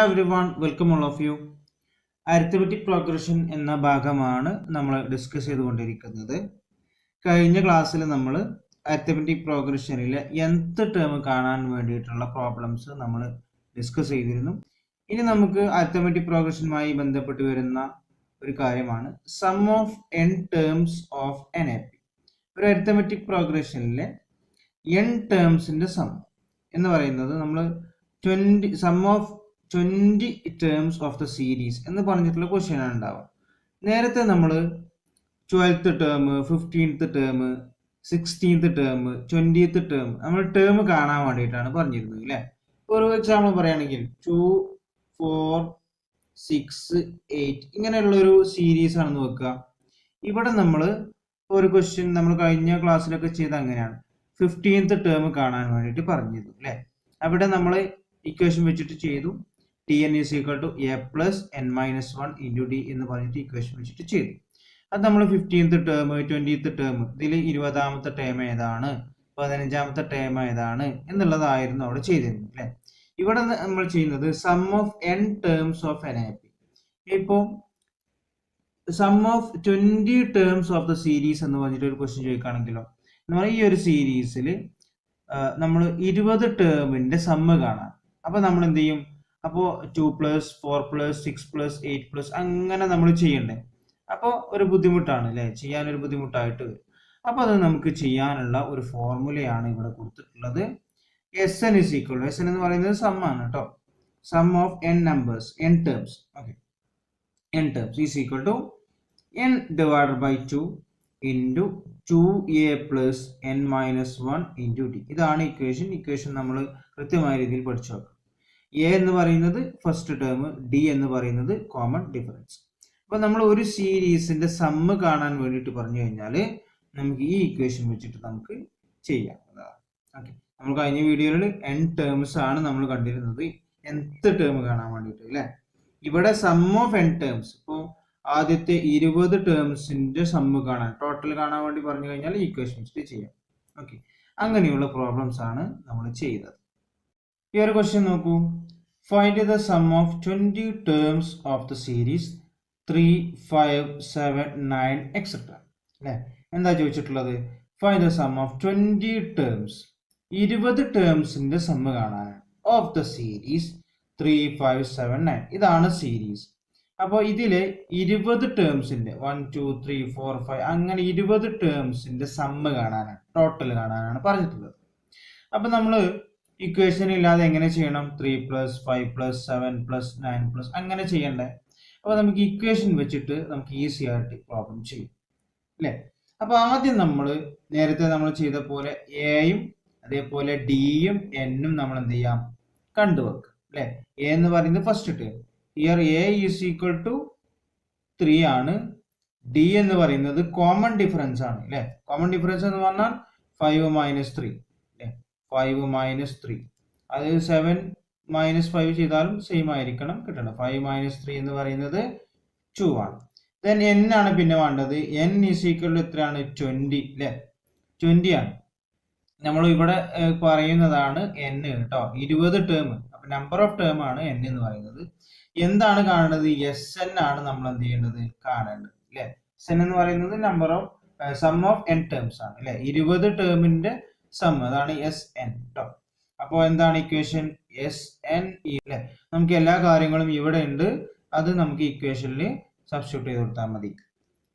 Everyone, welcome all of you. Arithmetic progression എന്ന ഭാഗമാണ് നമ്മൾ ഡിസ്കസ് ചെയ്തുകൊണ്ടിരിക്കുന്നത്. കഴിഞ്ഞ ക്ലാസ്സിൽ നമ്മൾ അരിത്തമെറ്റിക് പ്രോഗ്രഷനിലെ nth ടേം കാണാൻ വേണ്ടിയിട്ടുള്ള പ്രോബ്ലംസ് നമ്മൾ ഡിസ്കസ് ചെയ്തിരുന്നു. ഇനി നമുക്ക് അരിത്തമെറ്റിക് പ്രോഗ്രഷനുമായി ബന്ധപ്പെട്ട് വരുന്ന ഒരു കാര്യമാണ് sum of n terms of NAP. ഒരു അരിത്തമെറ്റിക് പ്രോഗ്രഷനിലെ n ടേംസിന്റെ സം എന്ന് പറയുന്നത് നമ്മൾ 20 ടേംസ് ഓഫ് ദ സീരീസ് എന്ന് പറഞ്ഞിട്ടുള്ള ക്വസ്റ്റ്യൻ ആണ് ഉണ്ടാവുക. നേരത്തെ നമ്മൾ 12th term, 15th term, 16th term, 20th term നമ്മൾ ടേം കാണാൻ വേണ്ടിയിട്ടാണ് പറഞ്ഞിരുന്നത് അല്ലേ. ഒരു എക്സാമ്പിൾ പറയുകയാണെങ്കിൽ 2, 4, 6, 8 ഇങ്ങനെയുള്ളൊരു സീരീസ് ആണെന്ന് വെക്കുക. ഇവിടെ നമ്മൾ ഒരു ക്വസ്റ്റ്യൻ നമ്മൾ കഴിഞ്ഞ ക്ലാസ്സിലൊക്കെ ചെയ്ത് അങ്ങനെയാണ് 15th ടേം കാണാൻ വേണ്ടിയിട്ട് പറഞ്ഞിരുന്നു അല്ലേ. അവിടെ നമ്മൾ ഇക്വേഷൻ വെച്ചിട്ട് ചെയ്തു. Tn is equal to a plus n minus 1 into d എന്ന് പറഞ്ഞിട്ട് ഇക്വേഷൻ വെച്ചിട്ട് ചെയ്തു. അത് നമ്മൾ 15th ടേം, 20th ടേം, ഇതിൽ 20ാമത്തെ ടേം ഏതാണ്, 15ാമത്തെ ടേം ഏതാണ് എന്നുള്ളതായിരുന്നു അവിടെ ചെയ്തിരുന്നത് അല്ലേ. ഇവിടെ നമ്മൾ ചെയ്യുന്നത് sum of n terms of NAP. ഇപ്പോൾ sum of 20 terms of the series എന്ന് പറഞ്ഞിട്ട് ഒരു ക്വസ്റ്റ്യൻ ചോദിക്കുകയാണെങ്കിലോ, നമ്മൾ ഈ ഒരു സീരീസിൽ നമ്മൾ 20 ടേമിന്റെ സമ്മ് കാണാം. അപ്പൊ നമ്മൾ എന്ത് ചെയ്യും? അപ്പോൾ 2 + 4 + 6 + 8 അങ്ങനെ നമ്മൾ ചെയ്യണ്ടേ. അപ്പോൾ ഒരു ബുദ്ധിമുട്ടാണ് അല്ലേ, ചെയ്യാനൊരു ബുദ്ധിമുട്ടായിട്ട് വരും. അപ്പോൾ അത് നമുക്ക് ചെയ്യാനുള്ള ഒരു ഫോർമുലയാണ് ഇവിടെ കൊടുത്തിട്ടുള്ളത്. Sn is equal to, Sn എന്ന് പറയുന്നത് സം ആണ് കേട്ടോ, sum of n numbers, n terms. Okay, n terms is equal to n divided by 2 into 2a + n minus 1 into d. ഇതാണ് ഇക്വേഷൻ നമ്മൾ കൃത്യമായ രീതിയിൽ പഠിച്ചു വെക്കണം. എ എന്ന് പറയുന്നത് ഫസ്റ്റ് ടേം, ഡി എന്ന് പറയുന്നത് കോമൺ ഡിഫറൻസ്. അപ്പൊ നമ്മൾ ഒരു സീരീസിന്റെ സമ്മ് കാണാൻ വേണ്ടിയിട്ട് പറഞ്ഞു കഴിഞ്ഞാൽ നമുക്ക് ഈ ഇക്വേഷൻ വെച്ചിട്ട് നമുക്ക് ചെയ്യാം. ഓക്കെ, നമ്മൾ കഴിഞ്ഞ വീഡിയോയിൽ n ടേംസ് ആണ് നമ്മൾ കണ്ടിരുന്നത്, nth ടേം കാണാൻ വേണ്ടിയിട്ട് അല്ലേ. ഇവിടെ സം ഓഫ് n ടേംസ്, ഇപ്പോൾ ആദ്യത്തെ 20 ടേംസിന്റെ സമ്മ് കാണാൻ, ടോട്ടൽ കാണാൻ വേണ്ടി പറഞ്ഞു കഴിഞ്ഞാൽ ഈ ഇക്വേഷൻ വെച്ചിട്ട് ചെയ്യാം. ഓക്കെ, അങ്ങനെയുള്ള പ്രോബ്ലംസ് ആണ് നമ്മൾ ചെയ്തത്. ഈ ഒരു ക്വസ്റ്റ്യൻ നോക്കൂ. Find the sum of 20 terms of the series 3, 5, 7, 9 etcetera അല്ലേ. എന്താ ചോദിച്ചിട്ടുള്ളത്? Find the sum of 20 terms, 20 ടേംസിന്റെ സമ്മ് കാണാനാണ്. ഓഫ് ദ സീരീസ് 3, 5, 7, 9 ഇതാണ് സീരീസ്. അപ്പോൾ ഇതിലെ 20 ടേംസിന്റെ 1, 2, 3, 4, 5 അങ്ങനെ 20 ടേംസിന്റെ സമ്മ് കാണാനാണ്, ടോട്ടൽ കാണാനാണ് പറഞ്ഞിട്ടുള്ളത്. അപ്പൊ നമ്മൾ ഇക്വേഷൻ ഇല്ലാതെ എങ്ങനെ ചെയ്യണം? 3 + 5 + 7 + 9 അങ്ങനെ ചെയ്യണ്ടേ. അപ്പൊ നമുക്ക് ഇക്വേഷൻ വെച്ചിട്ട് നമുക്ക് ഈസി ആയിട്ട് പ്രോബ്ലം ചെയ്യും അല്ലേ. അപ്പൊ ആദ്യം നമ്മൾ നേരത്തെ നമ്മൾ ചെയ്ത പോലെ എയും അതേപോലെ ഡിയും എന്നും നമ്മൾ എന്ത് ചെയ്യാം? കണ്ടുവെക്കുക അല്ലെ. എ എന്ന് പറയുന്നത് first term, here a is equal to 3 ആണ്. ഡി എന്ന് പറയുന്നത് കോമൺ ഡിഫറൻസ് ആണ് അല്ലെ. കോമൺ ഡിഫറൻസ് എന്ന് പറഞ്ഞാൽ 5 - 3 അല്ലെ, 5 - 3, അത് 7 - 5 ചെയ്താലും സെയിം ആയിരിക്കണം കിട്ടണം. 5 - 3 എന്ന് പറയുന്നത് 2 ആണ്. ദെൻ n ആണ് പിന്നെ വേണ്ടത്. n ഈസ് ഈക്വൽ ടു എത്രയാണ്? 20 അല്ലെ, 20 ആണ്. നമ്മൾ ഇവിടെ പറയുന്നതാണ് n കേട്ടോ, 20 ടേം. അപ്പൊ നമ്പർ ഓഫ് ടേം ആണ് n എന്ന് പറയുന്നത്. എന്താണ് കാണേണ്ടത്? Sn ആണ് നമ്മൾ എന്ത് ചെയ്യേണ്ടത്? കാണേണ്ടത് അല്ലെ. Sn എന്ന് പറയുന്നത് number of sum of n terms ആണ് അല്ലെ. 20 ടേമിന്റെ സം, അതാണ് Sn കേട്ടോ. അപ്പൊ എന്താണ് ഇക്വേഷൻ? Sn അല്ലെ. നമുക്ക് എല്ലാ കാര്യങ്ങളും ഇവിടെ ഉണ്ട്, അത് നമുക്ക് ഇക്വേഷനിൽ സബ്സ്റ്റിറ്റ്യൂട്ട് ചെയ്ത് കൊടുത്താൽ മതി.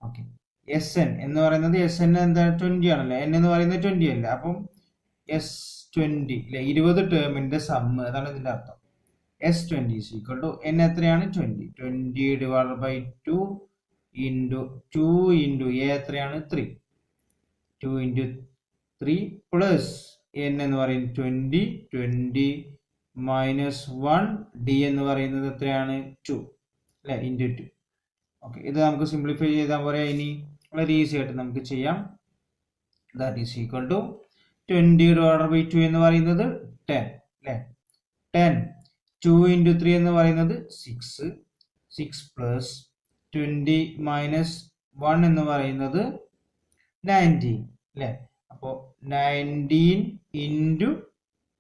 ഓക്കെ, Sn എന്ന് പറയുന്നത് Sn എന്താ? 20 ആണല്ലേ. n എന്ന് പറയുന്നത് 20 അല്ലേ. അപ്പം S20 അല്ലെ, 20 ടേമിന്റെ സം, അതാണ് ഇതിന്റെ അർത്ഥം. S20 is equal to n എത്രയാണ്? 20. 20 divided by 2 into 2 into a എത്രയാണ്? 3. 2 into 3 plus n എന്ന് പറയുന്നത് 20. 20 minus 1 d എന്ന് പറയുന്നത് എത്രയാണ്? 2 അല്ലെ, into 2. ഓക്കെ, ഇത് നമുക്ക് സിംപ്ലിഫൈ ചെയ്താൽ പോരെ. ഇനി വളരെ ഈസി ആയിട്ട് നമുക്ക് ചെയ്യാം. That is equal to 20 divided by 2 എന്ന് പറയുന്നത് 10 അല്ലെ. 10 2 into 3 എന്ന് പറയുന്നത് 6. 6 plus 20 minus 1 എന്ന് പറയുന്നത് 19 അല്ലെ. അപ്പോൾ 19 into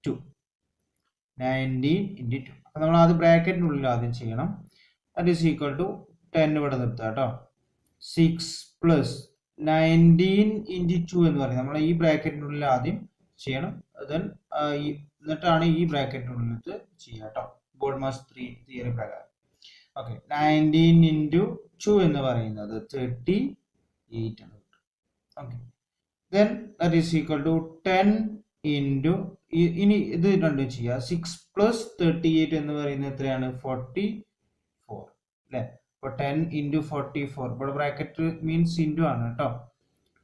2, 19 into 2. അപ്പം നമ്മൾ ആദ്യം ബ്രാക്കറ്റിനുള്ളിൽ ആദ്യം ചെയ്യണം. ദാറ്റ് ഈസ് ഈക്വൽ ടു 10 ഇവിടെ നിർത്തുക കേട്ടോ. 6 പ്ലസ് 19 ഇൻറ്റു 2 എന്ന് പറയും. നമ്മൾ ഈ ബ്രാക്കറ്റിനുള്ളിൽ ആദ്യം ചെയ്യണം, എന്നിട്ടാണ് ഈ ബ്രാക്കറ്റിനുള്ളിൽ ചെയ്യുക കേട്ടോ, ബോഡ്മാസ് തിയറി പ്രകാരം. ഓക്കെ, 19 ഇൻറ്റു 2 എന്ന് പറയുന്നത് 38 ആണ്. Okay, then that is equal to 10 into, ഇനി ഇത് രണ്ടും ചെയ്യുക. 6 പ്ലസ് 38 എന്ന് പറയുന്നത് എത്രയാണ്? 44 അല്ലേ? അപ്പോൾ 10 ഇൻറ്റു 44, ഇവിടെ ബ്രാക്കറ്റ് മീൻസ് ഇൻറ്റു ആണ് കേട്ടോ.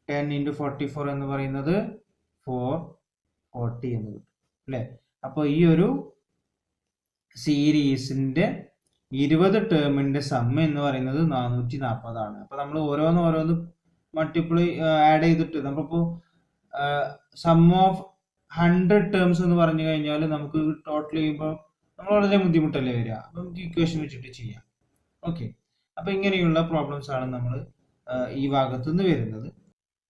10 ഇൻറ്റു 44 എന്ന് പറയുന്നത് 440 എന്ന് കിട്ടും അല്ലേ? അപ്പോൾ ഈ ഒരു സീരീസിന്റെ 20 ടേമിന്റെ സമ്മ എന്ന് പറയുന്നത് 440 ആണ്. അപ്പോൾ നമ്മൾ ഓരോന്ന് മൾട്ടിപ്ലൈ ആഡ് ചെയ്തിട്ട് നമ്മളിപ്പോൾ സം ഓഫ് 100 ടേംസ് എന്ന് പറഞ്ഞു കഴിഞ്ഞാൽ നമുക്ക് ടോട്ടൽ ചെയ്യുമ്പോൾ നമ്മൾ വളരെ ബുദ്ധിമുട്ടല്ലേ വരിക. അപ്പം നമുക്ക് ഇക്വേഷൻ വെച്ചിട്ട് ചെയ്യാം. ഓക്കെ, അപ്പം ഇങ്ങനെയുള്ള പ്രോബ്ലംസ് ആണ് നമ്മൾ ഈ ഭാഗത്തു നിന്ന് വരുന്നത്.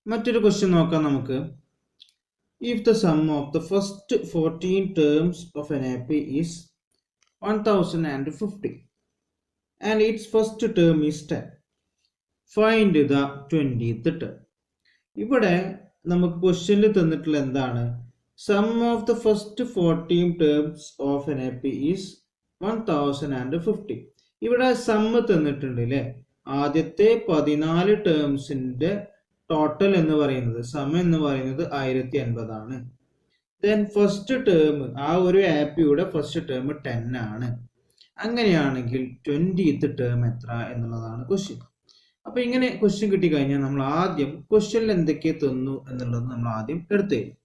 മറ്റൊരു ക്വസ്റ്റ്യൻ നോക്കാം നമുക്ക്. If the sum of the first 14 terms of an AP is 1050 and its first term is 10, find the 20th term. ഇവിടെ നമുക്ക് ക്വസ്റ്റ്യനിൽ തന്നിട്ടുള്ള എന്താണ്? Sum of the first 14 terms of an AP is 1050. ഇവിടെ സമ്മ് തന്നിട്ടുണ്ട് അല്ലേ? ആദ്യത്തെ 14 ടേംസിന്റെ ടോട്ടൽ എന്ന് പറയുന്നത്, സം എന്ന് പറയുന്നത് 1050 ആണ്. ദെൻ ഫസ്റ്റ് ടേം, ആ ഒരു ആപ്പിയുടെ ഫസ്റ്റ് ടേം 10 ആണ്. അങ്ങനെയാണെങ്കിൽ 20th ടേം എത്ര എന്നുള്ളതാണ് ക്വസ്റ്റ്യൻ. അപ്പൊ ഇങ്ങനെ ക്വസ്റ്റ്യൻ കിട്ടിക്കഴിഞ്ഞാൽ നമ്മൾ ആദ്യം ക്വസ്റ്റ്യനിൽ എന്തൊക്കെ തന്നു എന്നുള്ളത് നമ്മൾ ആദ്യം എടുത്തു തരും.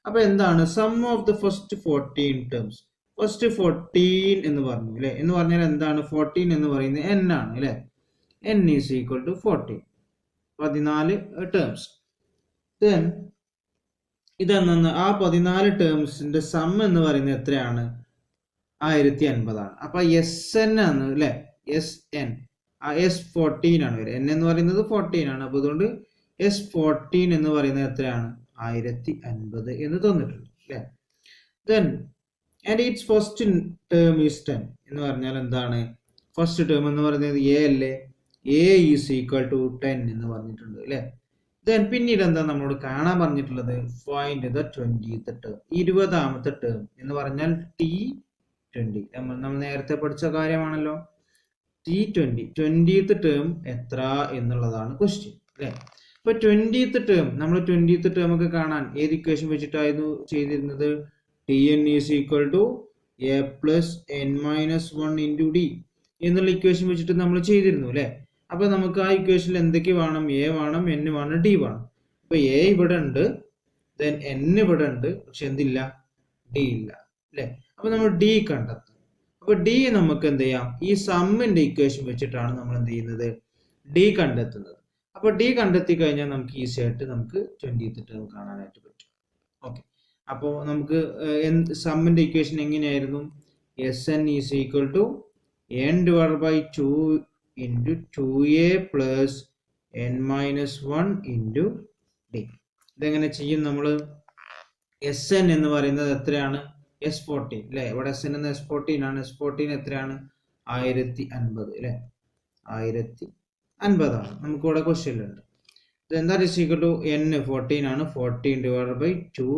അപ്പൊ എന്താണ് sum of the first 14 terms? First 14 എന്ന് പറഞ്ഞു അല്ലെ? എന്ന് പറഞ്ഞാൽ എന്താണ്? 14 എന്ന് പറയുന്നത് n ആണ് അല്ലെ? n is equal to 14, 14 terms. Then ഇതെന്ന് ആ 14 ടേംസിന്റെ സം എന്ന് പറയുന്നത് എത്രയാണ്? 1050 ആണ്. അപ്പൊ SN ആണ് അല്ലെ? SN S14 ആണ് വരിക. n എന്ന് പറയുന്നത് 14 ആണ്. അപ്പൊ അതുകൊണ്ട് S14 എന്ന് പറയുന്നത് എത്രയാണ്? 1050 എന്ന് തന്നിട്ടുണ്ട് അല്ലെ? Then and it's first term is 10 എന്ന് പറഞ്ഞാൽ എന്താണ്? ഫസ്റ്റ് ടേം എന്ന് പറയുന്നത് A അല്ലേ? A ഈസ് ഈക്വൽ ടു 10 എന്ന് പറഞ്ഞിട്ടുണ്ട് അല്ലെ? ദെൻ പിന്നീട് എന്താ നമ്മളോട് കാണാൻ പറഞ്ഞിട്ടുള്ളത്? ഫൈൻഡ് ദ 20th ടേം, 20ാമത്തെ ടേം എന്ന് പറഞ്ഞാൽ T20. നമ്മൾ നേരത്തെ പഠിച്ച കാര്യമാണല്ലോ T20. 20th ടേം എത്ര എന്നുള്ളതാണ് ക്വസ്റ്റ്യൻ അല്ലെ? ഇപ്പൊ 20th ടേം, നമ്മൾ 20th ടേം ഒക്കെ കാണാൻ ഏത് ഇക്വേഷൻ വെച്ചിട്ടായിരുന്നു ചെയ്തിരുന്നത്? Tn is equal to A plus n minus 1 into D എന്നുള്ള ഇക്വേഷൻ വെച്ചിട്ട് നമ്മൾ ചെയ്തിരുന്നു അല്ലെ? അപ്പൊ നമുക്ക് ആ ഇക്വേഷനിൽ എന്തൊക്കെ വേണം? A വേണം, n വേണം, D വേണം. അപ്പൊ A ഇവിടെ ഉണ്ട്, ദെൻ n ഇവിടെ ഉണ്ട്, പക്ഷെ എന്തില്ല? D ഇല്ല അല്ലെ? അപ്പൊ നമ്മൾ D കണ്ടെത്തും. അപ്പൊ D നമുക്ക് എന്ത് ചെയ്യാം? ഈ സമ്മിന്റെ ഇക്വേഷൻ വെച്ചിട്ടാണ് നമ്മൾ എന്ത് ചെയ്യുന്നത്? D കണ്ടെത്തുന്നത്. അപ്പൊ D കണ്ടെത്തി കഴിഞ്ഞാൽ നമുക്ക് ഈസി ആയിട്ട് നമുക്ക് 20th ടേം കാണാനായിട്ട് പറ്റും. ഓക്കെ, അപ്പോൾ നമുക്ക് സമ്മിന്റെ ഇക്വേഷൻ എങ്ങനെയായിരുന്നു? Sn is equal to n divide by 2 into 2a plus n minus 1 into D. ഇതെങ്ങനെ ചെയ്യും നമ്മൾ? Sn എന്ന് പറയുന്നത് എത്രയാണ്? S14 അല്ലെ? ഇവിടെ Sn എന്ന S14 ആണ്. S14 എത്രയാണ്? 1050 അല്ലെ? 1050 ആണ്. നമുക്ക് ഇവിടെ ക്വസ്റ്റ്യനിലുണ്ട്. എന്താ ഈക്വൽ ടു n 14 ആണ്. 14 divide by 2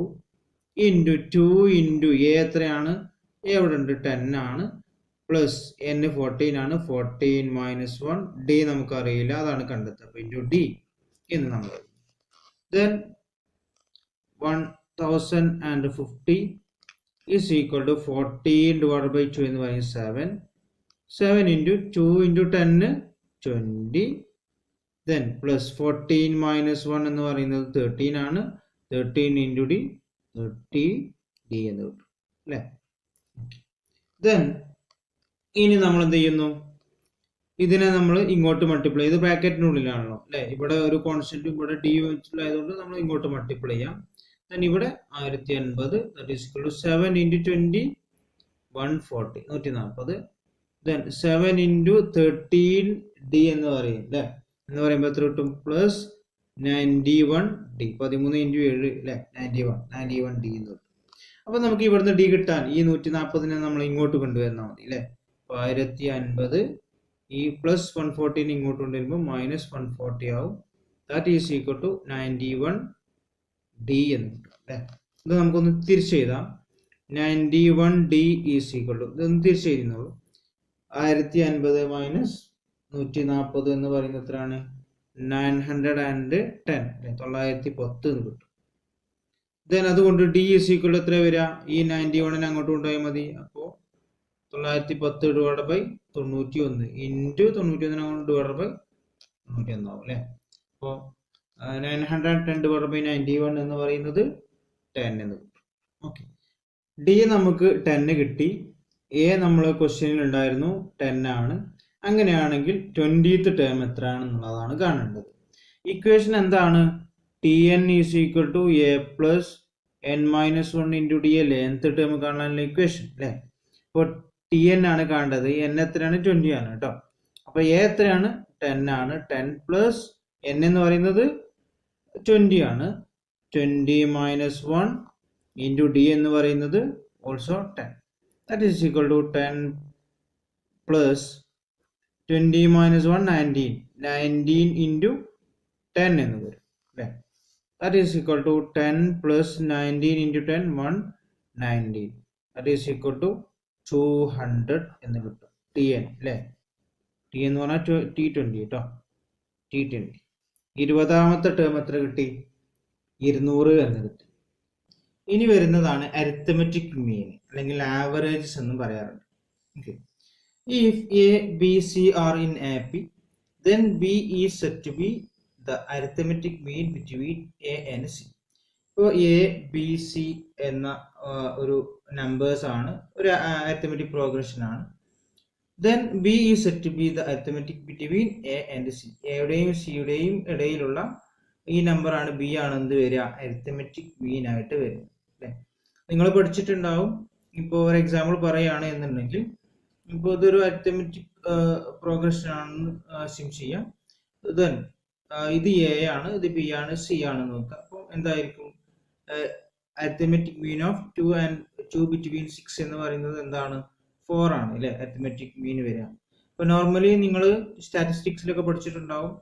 into 2 into A എത്രയാണ്? A ഇവിടെ ഉണ്ട് 10 ആണ്. പ്ലസ് n 14 ആണ്. 14 മൈനസ് 1 D നമുക്കറിയില്ല, അതാണ് കണ്ടെത്തുക. അപ്പൊ ഇൻറ്റു D എന്ന് നമ്മൾ then 1050 is equal to 14 divided by 2 എന്ന് പറയുന്നത് 7. 7 into 2 into 10 20. Then plus 14 minus 1 എന്ന് പറയുന്നത് 13 ആണ്. 13 into D 30D എന്ന് കിട്ടും അല്ലേ? Then ഇനി നമ്മൾ എന്ത് ചെയ്യുന്നു? ഇതിനെ നമ്മൾ ഇങ്ങോട്ട് മൾട്ടിപ്ലൈ ചെയ്ത് ബ്രാക്കറ്റിനുള്ളിലാണല്ലോ അല്ലെ? ഇവിടെ ഒരു കോൺസ്റ്റന്റ് ഇവിടെ D വെച്ചിട്ടുള്ളതുകൊണ്ട് നമ്മൾ ഇങ്ങോട്ട് മൾട്ടിപ്ലൈ ചെയ്യാം. ഇവിടെ 1050 that is equal to 7 into 20 140 140. Then 7 into 13 D എന്ന് പറയും അല്ലെ? എന്ന് പറയുമ്പോൾ എത്ര കിട്ടും? Plus 91 D. 13 into 7 അല്ലെ? 91 D എന്ന് കിട്ടും. അപ്പോൾ നമുക്ക് ഇവിടുന്ന് ഡി കിട്ടാൻ ഈ 140 നമ്മൾ ഇങ്ങോട്ട് കൊണ്ടുവന്നാൽ മതി അല്ലേ. 1050 ഈ പ്ലസ് 140 ഇങ്ങോട്ട് കൊണ്ടുവരുമ്പോൾ മൈനസ് 140 ആവും. That is equal to 91 d എന്ന് കിട്ടും അല്ലേ. ഇത് നമുക്കൊന്ന് തിരിച്ചെഴുതാം. 91 ഡി ഈസ് ഈക്വൽ ടു, ഇതൊന്ന് തിരിച്ചെഴുതുന്നുള്ളൂ. 1050 മൈനസ് 140 എന്ന് പറയുന്നത് എത്രയാണ്? 910 910 എന്ന് കിട്ടും. ദെൻ അതുകൊണ്ട് ഡി ഈസ് ഈക്വൽ എത്ര വരിക? ഈ 91 അങ്ങോട്ട് കൊണ്ടുപോയാൽ മതി. അപ്പോൾ 910 ഡിവൈഡ് ബൈ 91 ഇൻറ്റു 91 അങ്ങോട്ട് ഡിവൈഡ് ബൈ 91 ആവും അല്ലേ. അപ്പോൾ 910 ഡിവൈഡ് ബൈ 91 എന്ന് പറയുന്നത് 10 എന്ന് കിട്ടും. ഓക്കെ, ഡി നമുക്ക് 10 കിട്ടി. എ നമ്മൾ ക്വസ്റ്റ്യനിൽ ഉണ്ടായിരുന്നു 10 ആണ്. അങ്ങനെയാണെങ്കിൽ 20th ടേം എത്രയാണെന്നുള്ളതാണ് കാണേണ്ടത്. ഇക്വേഷൻ എന്താണ്? T n is equal to a plus n minus 1 into d അല്ലേ nth ടേം കാണാനുള്ള ഇക്വേഷൻ അല്ലേ. അപ്പോൾ ടി എൻ ആണ് കാണേണ്ടത്. എൻ എത്രയാണ്? 20 ആണ് കേട്ടോ. അപ്പോൾ എ എത്രയാണ്? 10 ആണ്. 10 പ്ലസ് എൻ എന്ന് പറയുന്നത് 20 ആണ്. 20 മൈനസ് 1 ഇൻറ്റു ഡി എന്ന് പറയുന്നത് also 10. That is equal to 10 plus 20 minus 1 19. 19 into 10 എന്ന് വരും അല്ലേ. That is equal to 10 plus 19 into 10 119. That is equal to 200 എന്ന് കിട്ടും. ടി എൻ അല്ലേ. ടി എന്ന് പറഞ്ഞാൽ T20 കേട്ടോ. T20. 20th ടേം എത്ര കിട്ടി? 200 എന്ന് കിട്ടി. ഇനി വരുന്നതാണ് അരിത്തമെറ്റിക് മീൻ അല്ലെങ്കിൽ ആവറേജസ് എന്ന് പറയാറുണ്ട്. Okay, if A, B, C are in AP, then B is said to be the arithmetic mean between A and C. ഇപ്പോൾ എ ബി സി എന്ന ഒരു നമ്പേഴ്സ് ആണ്, ഒരു അരിത്തമെറ്റിക് പ്രോഗ്രഷൻ ആണ്. Then B is said to be the arithmetic between A and C. എയുടെയും സിയുടെയും ഇടയിലുള്ള ഈ നമ്പറാണ് ബി ആണ് എന്ത് വരിക? അരിത്തമെറ്റിക് മീൻ ആയിട്ട് വരുന്നത് അല്ലേ. നിങ്ങൾ പഠിച്ചിട്ടുണ്ടാവും. ഇപ്പോൾ ഒരു എക്സാമ്പിൾ പറയുകയാണ് എന്നുണ്ടെങ്കിൽ, ഇപ്പോൾ ഇതൊരു അരിത്തമെറ്റിക് പ്രോഗ്രഷൻ ആണെന്ന് അസ്യൂം ചെയ്യാം. ദെൻ ഇത് എ ആണ്, ഇത് ബി ആണ്, സി ആണ് നോക്കുക. അപ്പോൾ എന്തായിരിക്കും? അരിത്തമെറ്റിക് മീൻ ഓഫ് 2 ബിറ്റ്വീൻ 6 എന്ന് പറയുന്നത് എന്താണ്? 4 ആണ് അല്ലേ അരിത്തമെറ്റിക് മീൻ വരിക. അപ്പോൾ നോർമലി നിങ്ങൾ സ്റ്റാറ്റിസ്റ്റിക്സിലൊക്കെ പഠിച്ചിട്ടുണ്ടാവും,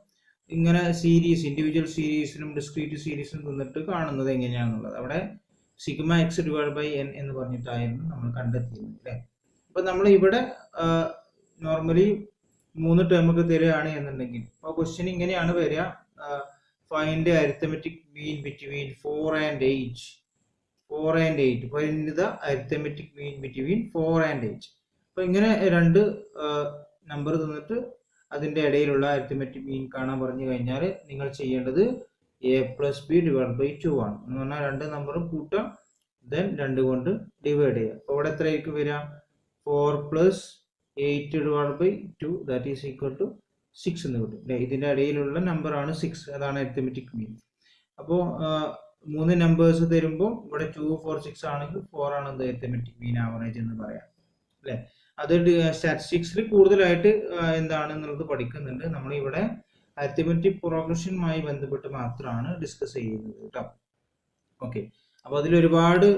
ഇങ്ങനെ സീരീസ്, ഇൻഡിവിജ്വൽ സീരീസിനും ഡിസ്ക്രീറ്റ് സീരീസിനും തന്നിട്ട് കാണുന്നത് എങ്ങനെയാണെന്നുള്ളത്. അവിടെ sigma X divide by N എന്ന് പറഞ്ഞിട്ടായിരുന്നു നമ്മൾ കണ്ടെത്തിയിരുന്നത് അല്ലേ. അപ്പോൾ നമ്മൾ ഇവിടെ നോർമലി 3 ടേം ഒക്കെ തരികയാണ് എന്നുണ്ടെങ്കിൽ, അപ്പോൾ ക്വസ്റ്റ്യൻ ഇങ്ങനെയാണ് വരിക: find arithmetic mean between 4 and 8. 4 and 8. Find the arithmetic mean between 4 and 8. അപ്പോൾ ഇങ്ങനെ 2 നമ്പർ തന്നിട്ട് അതിൻ്റെ ഇടയിലുള്ള അരിത്തമെറ്റിക് മീൻ കാണാൻ പറഞ്ഞു കഴിഞ്ഞാൽ നിങ്ങൾ ചെയ്യേണ്ടത് A plus B divide by 2 ആണ്. എന്ന് പറഞ്ഞാൽ 2 നമ്പറും കൂട്ടാം, ദെൻ 2 കൊണ്ട് ഡിവൈഡ് ചെയ്യുക. അപ്പോൾ ഇവിടെ എത്രയായിരിക്കും വരിക? 4 plus 8 divide by 2 that is equal to 6 എന്ന് കിട്ടും അല്ലേ. ഇതിൻ്റെ ഇടയിലുള്ള നമ്പറാണ് 6, അതാണ് അരിത്തമെറ്റിക് മീൻ. അപ്പോൾ 3 നമ്പേഴ്സ് തരുമ്പോൾ ഇവിടെ 2 4 6 ആണെങ്കിൽ 4 ആണ് എന്ത് അരിത്തമെറ്റിക് മീൻ ആവറേജ് എന്ന് പറയാം അല്ലേ. അത് സ്റ്റാറ്റിസ്റ്റിക്സിൽ കൂടുതലായിട്ട് എന്താണെന്നുള്ളത് പഠിക്കുന്നുണ്ട്. നമ്മളിവിടെ അരിത്തമെറ്റിക് പ്രോഗ്രഷനുമായി ബന്ധപ്പെട്ട് മാത്രമാണ് ഡിസ്കസ് ചെയ്യുന്നത് കേട്ടോ. ഓക്കെ, അപ്പോൾ അതിൽ ഒരുപാട്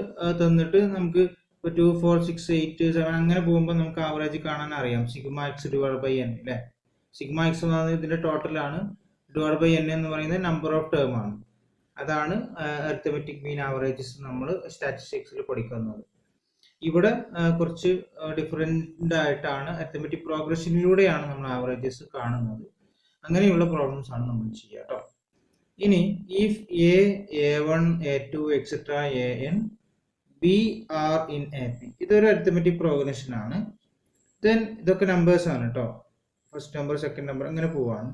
തന്നിട്ട് നമുക്ക് 2 4 6 8 7 അങ്ങനെ പോകുമ്പോൾ നമുക്ക് ആവറേജ് കാണാൻ അറിയാം. Sigma X divide by n അല്ലേ. സിഗ്മ എക്സ് എന്ന് പറയുന്നത് ഇതിന്റെ ടോട്ടലാണ്, ഡിവൈഡ് ബൈ എൻ എന്ന് പറയുന്നത് നമ്പർ ഓഫ് ടേം ആണ്. അതാണ് അരിത്തമെറ്റിക് മീൻ ആവറേജസ് നമ്മൾ സ്റ്റാറ്റിസ്റ്റിക്സിൽ പഠിക്കുന്നത്. ഇവിടെ കുറച്ച് ഡിഫറെൻ്റ് ആയിട്ടാണ് അരിത്തമെറ്റിക് പ്രോഗ്രഷനിലൂടെയാണ് നമ്മൾ ആവറേജസ് കാണുന്നത്. അങ്ങനെയുള്ള പ്രോബ്ലംസ് ആണ് നമ്മൾ ചെയ്യുക കേട്ടോ. ഇനി if a, A1, A2 etcetera AN b are in AP, ഇതൊരു അരിത്തമെറ്റിക് പ്രോഗ്രഷൻ ആണ്. ദെൻ ഇതൊക്കെ നമ്പേഴ്സ് ആണ് കേട്ടോ. ഫസ്റ്റ് നമ്പർ, സെക്കൻഡ് നമ്പർ അങ്ങനെ പോവാണ്.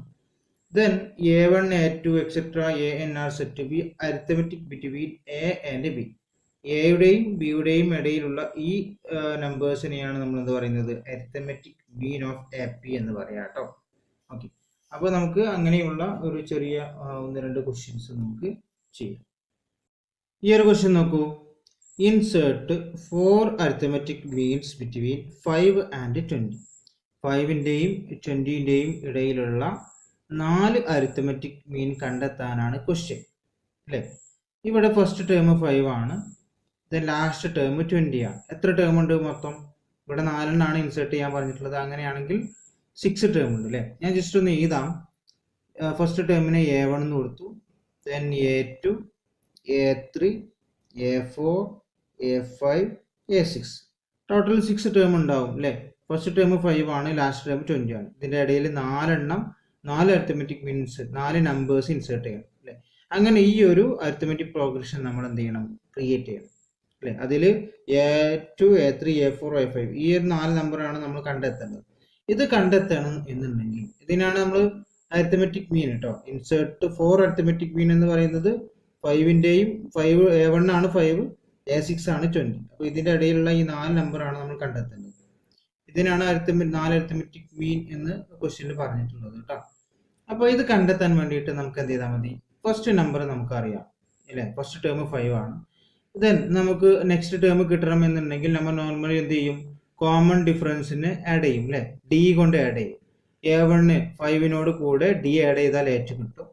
Then A1, A2 etcetera AN are said to be arithmetic between A and B. എയുടെയും ബിയുടെയും ഇടയിലുള്ള ഈ നമ്പേഴ്സിനെയാണ് നമ്മൾ എന്ത് പറയുന്നത്? അരിത്തമെറ്റിക് മീൻ ഓഫ് AP എന്ന് പറയാം കേട്ടോ. ഓക്കെ, അപ്പോൾ നമുക്ക് അങ്ങനെയുള്ള ഒരു ചെറിയ 1-2 ക്വസ്റ്റ്യൻസ് നമുക്ക് ചെയ്യാം. ഈ ഒരു ക്വസ്റ്റ്യൻ നോക്കൂ. Insert 4 arithmetic means between 5 and 20. 5ന്റെയും 20ന്റെയും ഇടയിലുള്ള 4 അരിത്തമെറ്റിക് മീൻ കണ്ടെത്താനാണ് ക്വസ്റ്റ്യൻ അല്ലേ. ഇവിടെ ഫസ്റ്റ് ടേം 5 ആണ്, ദെൻ ലാസ്റ്റ് ടേം 20 ആണ്. എത്ര ടേം ഉണ്ട് മൊത്തം? ഇവിടെ 4 എണ്ണമാണ് ഇൻസേർട്ട് ചെയ്യാൻ പറഞ്ഞിട്ടുള്ളത്. അങ്ങനെയാണെങ്കിൽ 6 ടേം ഉണ്ട് അല്ലേ? ഞാൻ ജസ്റ്റ് ഒന്ന് എഴുതാം. ഫസ്റ്റ് ടേമിന് A1 എന്ന് കൊടുത്തു, then A2, A3, A4, A5, A6. Total 6 term ഉണ്ടാവും അല്ലേ? ഫസ്റ്റ് ടേം 5 ആണ്, ലാസ്റ്റ് ടേം 20 ആണ്. ഇതിൻ്റെ ഇടയിൽ 4 അരിത്തമെറ്റിക് മീൻസ് 4 നമ്പേഴ്സ് ഇൻസേർട്ട് ചെയ്യണം അല്ലേ? അങ്ങനെ ഈ ഒരു അരിത്തമെറ്റിക് പ്രോഗ്രഷൻ നമ്മൾ എന്ത് ചെയ്യണം? ക്രിയേറ്റ് ചെയ്യണം അല്ലേ? അതിൽ A2, A3, A4, A5 ഈ ഒരു 4 നമ്പറാണ് നമ്മൾ കണ്ടെത്തേണ്ടത്. ഇത് കണ്ടെത്തണം എന്നുണ്ടെങ്കിൽ ഇതിനാണ് നമ്മൾ അരിത്തമെറ്റിക് മീൻ കേട്ടോ. ഇൻസേർട്ട് 4 അരിത്തമെറ്റിക് മീൻ എന്ന് പറയുന്നത് 5ൻ്റെയും 5 A1 ആണ് 5, A6 ആണ് 20. അപ്പോൾ ഇതിൻ്റെ ഇടയിലുള്ള ഈ 4 നമ്പറാണ് നമ്മൾ കണ്ടെത്തേണ്ടത്. ഇതിനാണ് 4 അരിത്തമെറ്റിക് മീൻ എന്ന് ക്വസ്റ്റ്യനിൽ പറഞ്ഞിട്ടുള്ളത് കേട്ടോ. അപ്പോൾ ഇത് കണ്ടെത്താൻ വേണ്ടിയിട്ട് നമുക്ക് എന്ത് ചെയ്താൽ മതി? ഫസ്റ്റ് നമ്പർ നമുക്കറിയാം അല്ലേ? ഫസ്റ്റ് ടേം 5 ആണ്. ദെൻ നമുക്ക് നെക്സ്റ്റ് ടേം കിട്ടണം എന്നുണ്ടെങ്കിൽ നമ്മൾ നോർമലി എന്ത് ചെയ്യും? കോമൺ ഡിഫറൻസിന് ആഡ് ചെയ്യും അല്ലേ? ഡി കൊണ്ട് ആഡ് ചെയ്യും. A1 5നോട് കൂടെ ഡി ആഡ് ചെയ്താൽ A2 കിട്ടും,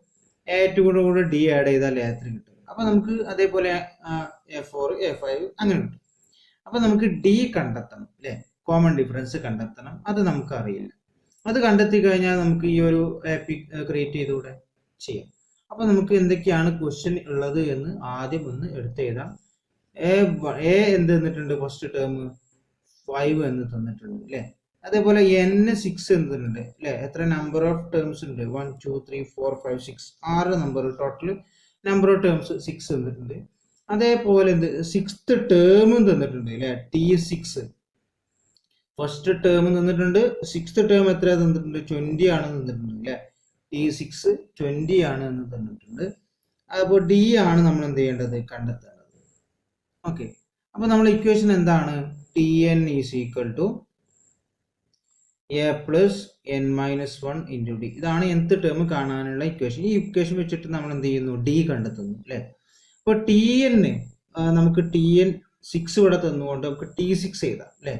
A2 കൂടെ ഡി ആഡ് ചെയ്താൽ A3 കിട്ടും. അപ്പോൾ നമുക്ക് അതേപോലെ A4, A5 അങ്ങനെ കിട്ടും. അപ്പോൾ നമുക്ക് ഡി കണ്ടെത്തണം അല്ലേ? കോമൺ ഡിഫറൻസ് കണ്ടെത്തണം. അത് നമുക്ക് അറിയില്ല. അത് കണ്ടെത്തി കഴിഞ്ഞാൽ നമുക്ക് ഈ ഒരു ആപ്പ് ക്രിയേറ്റ് ചെയ്തുകൂടെ? ചെയ്യാം. അപ്പോൾ നമുക്ക് എന്തൊക്കെയാണ് ക്വസ്റ്റ്യൻ ഉള്ളത് എന്ന് ആദ്യം ഒന്ന് എടുത്തെഴുതാം. എ എന്ത് തന്നിട്ടുണ്ട്? ഫസ്റ്റ് ടേം 5 എന്ന് തന്നിട്ടുണ്ട് അല്ലേ? അതേപോലെ N6 എന്ന് തന്നിട്ടുണ്ട് അല്ലേ? എത്ര നമ്പർ ഓഫ് ടേംസ് ഉണ്ട്? 1, 2, 3, 4, 5, 6 6 number, total number of terms 6 തന്നിട്ടുണ്ട്. അതേപോലെ എന്ത് 6th ടേമും തന്നിട്ടുണ്ട് അല്ലേ? T6 ഫസ്റ്റ് ടേം തന്നിട്ടുണ്ട്. 6th ടേം എത്ര തന്നിട്ടുണ്ട്? 20 ആണ് തന്നിട്ടുണ്ട് അല്ലേ? T6 20 ആണ് എന്ന് തന്നിട്ടുണ്ട്. അപ്പോൾ ഡി ആണ് നമ്മൾ എന്ത് ചെയ്യേണ്ടത്? കണ്ടെത്തേണ്ടത്. ഓക്കെ, അപ്പോൾ നമ്മൾ ഇക്വേഷൻ എന്താണ്? Tn is equal to A plus N minus 1 into d. ഇതാണ് nth ടേം കാണാനുള്ള ഇക്വേഷൻ. ഈ ഇക്വേഷൻ വെച്ചിട്ട് നമ്മൾ എന്ത് ചെയ്യുന്നു? ഡി കണ്ടെത്തുന്നു അല്ലേ? അപ്പോൾ Tn നമുക്ക് Tn 6 ഇവിടെ തന്നുകൊണ്ട് നമുക്ക് T6 എഴുതാം അല്ലേ?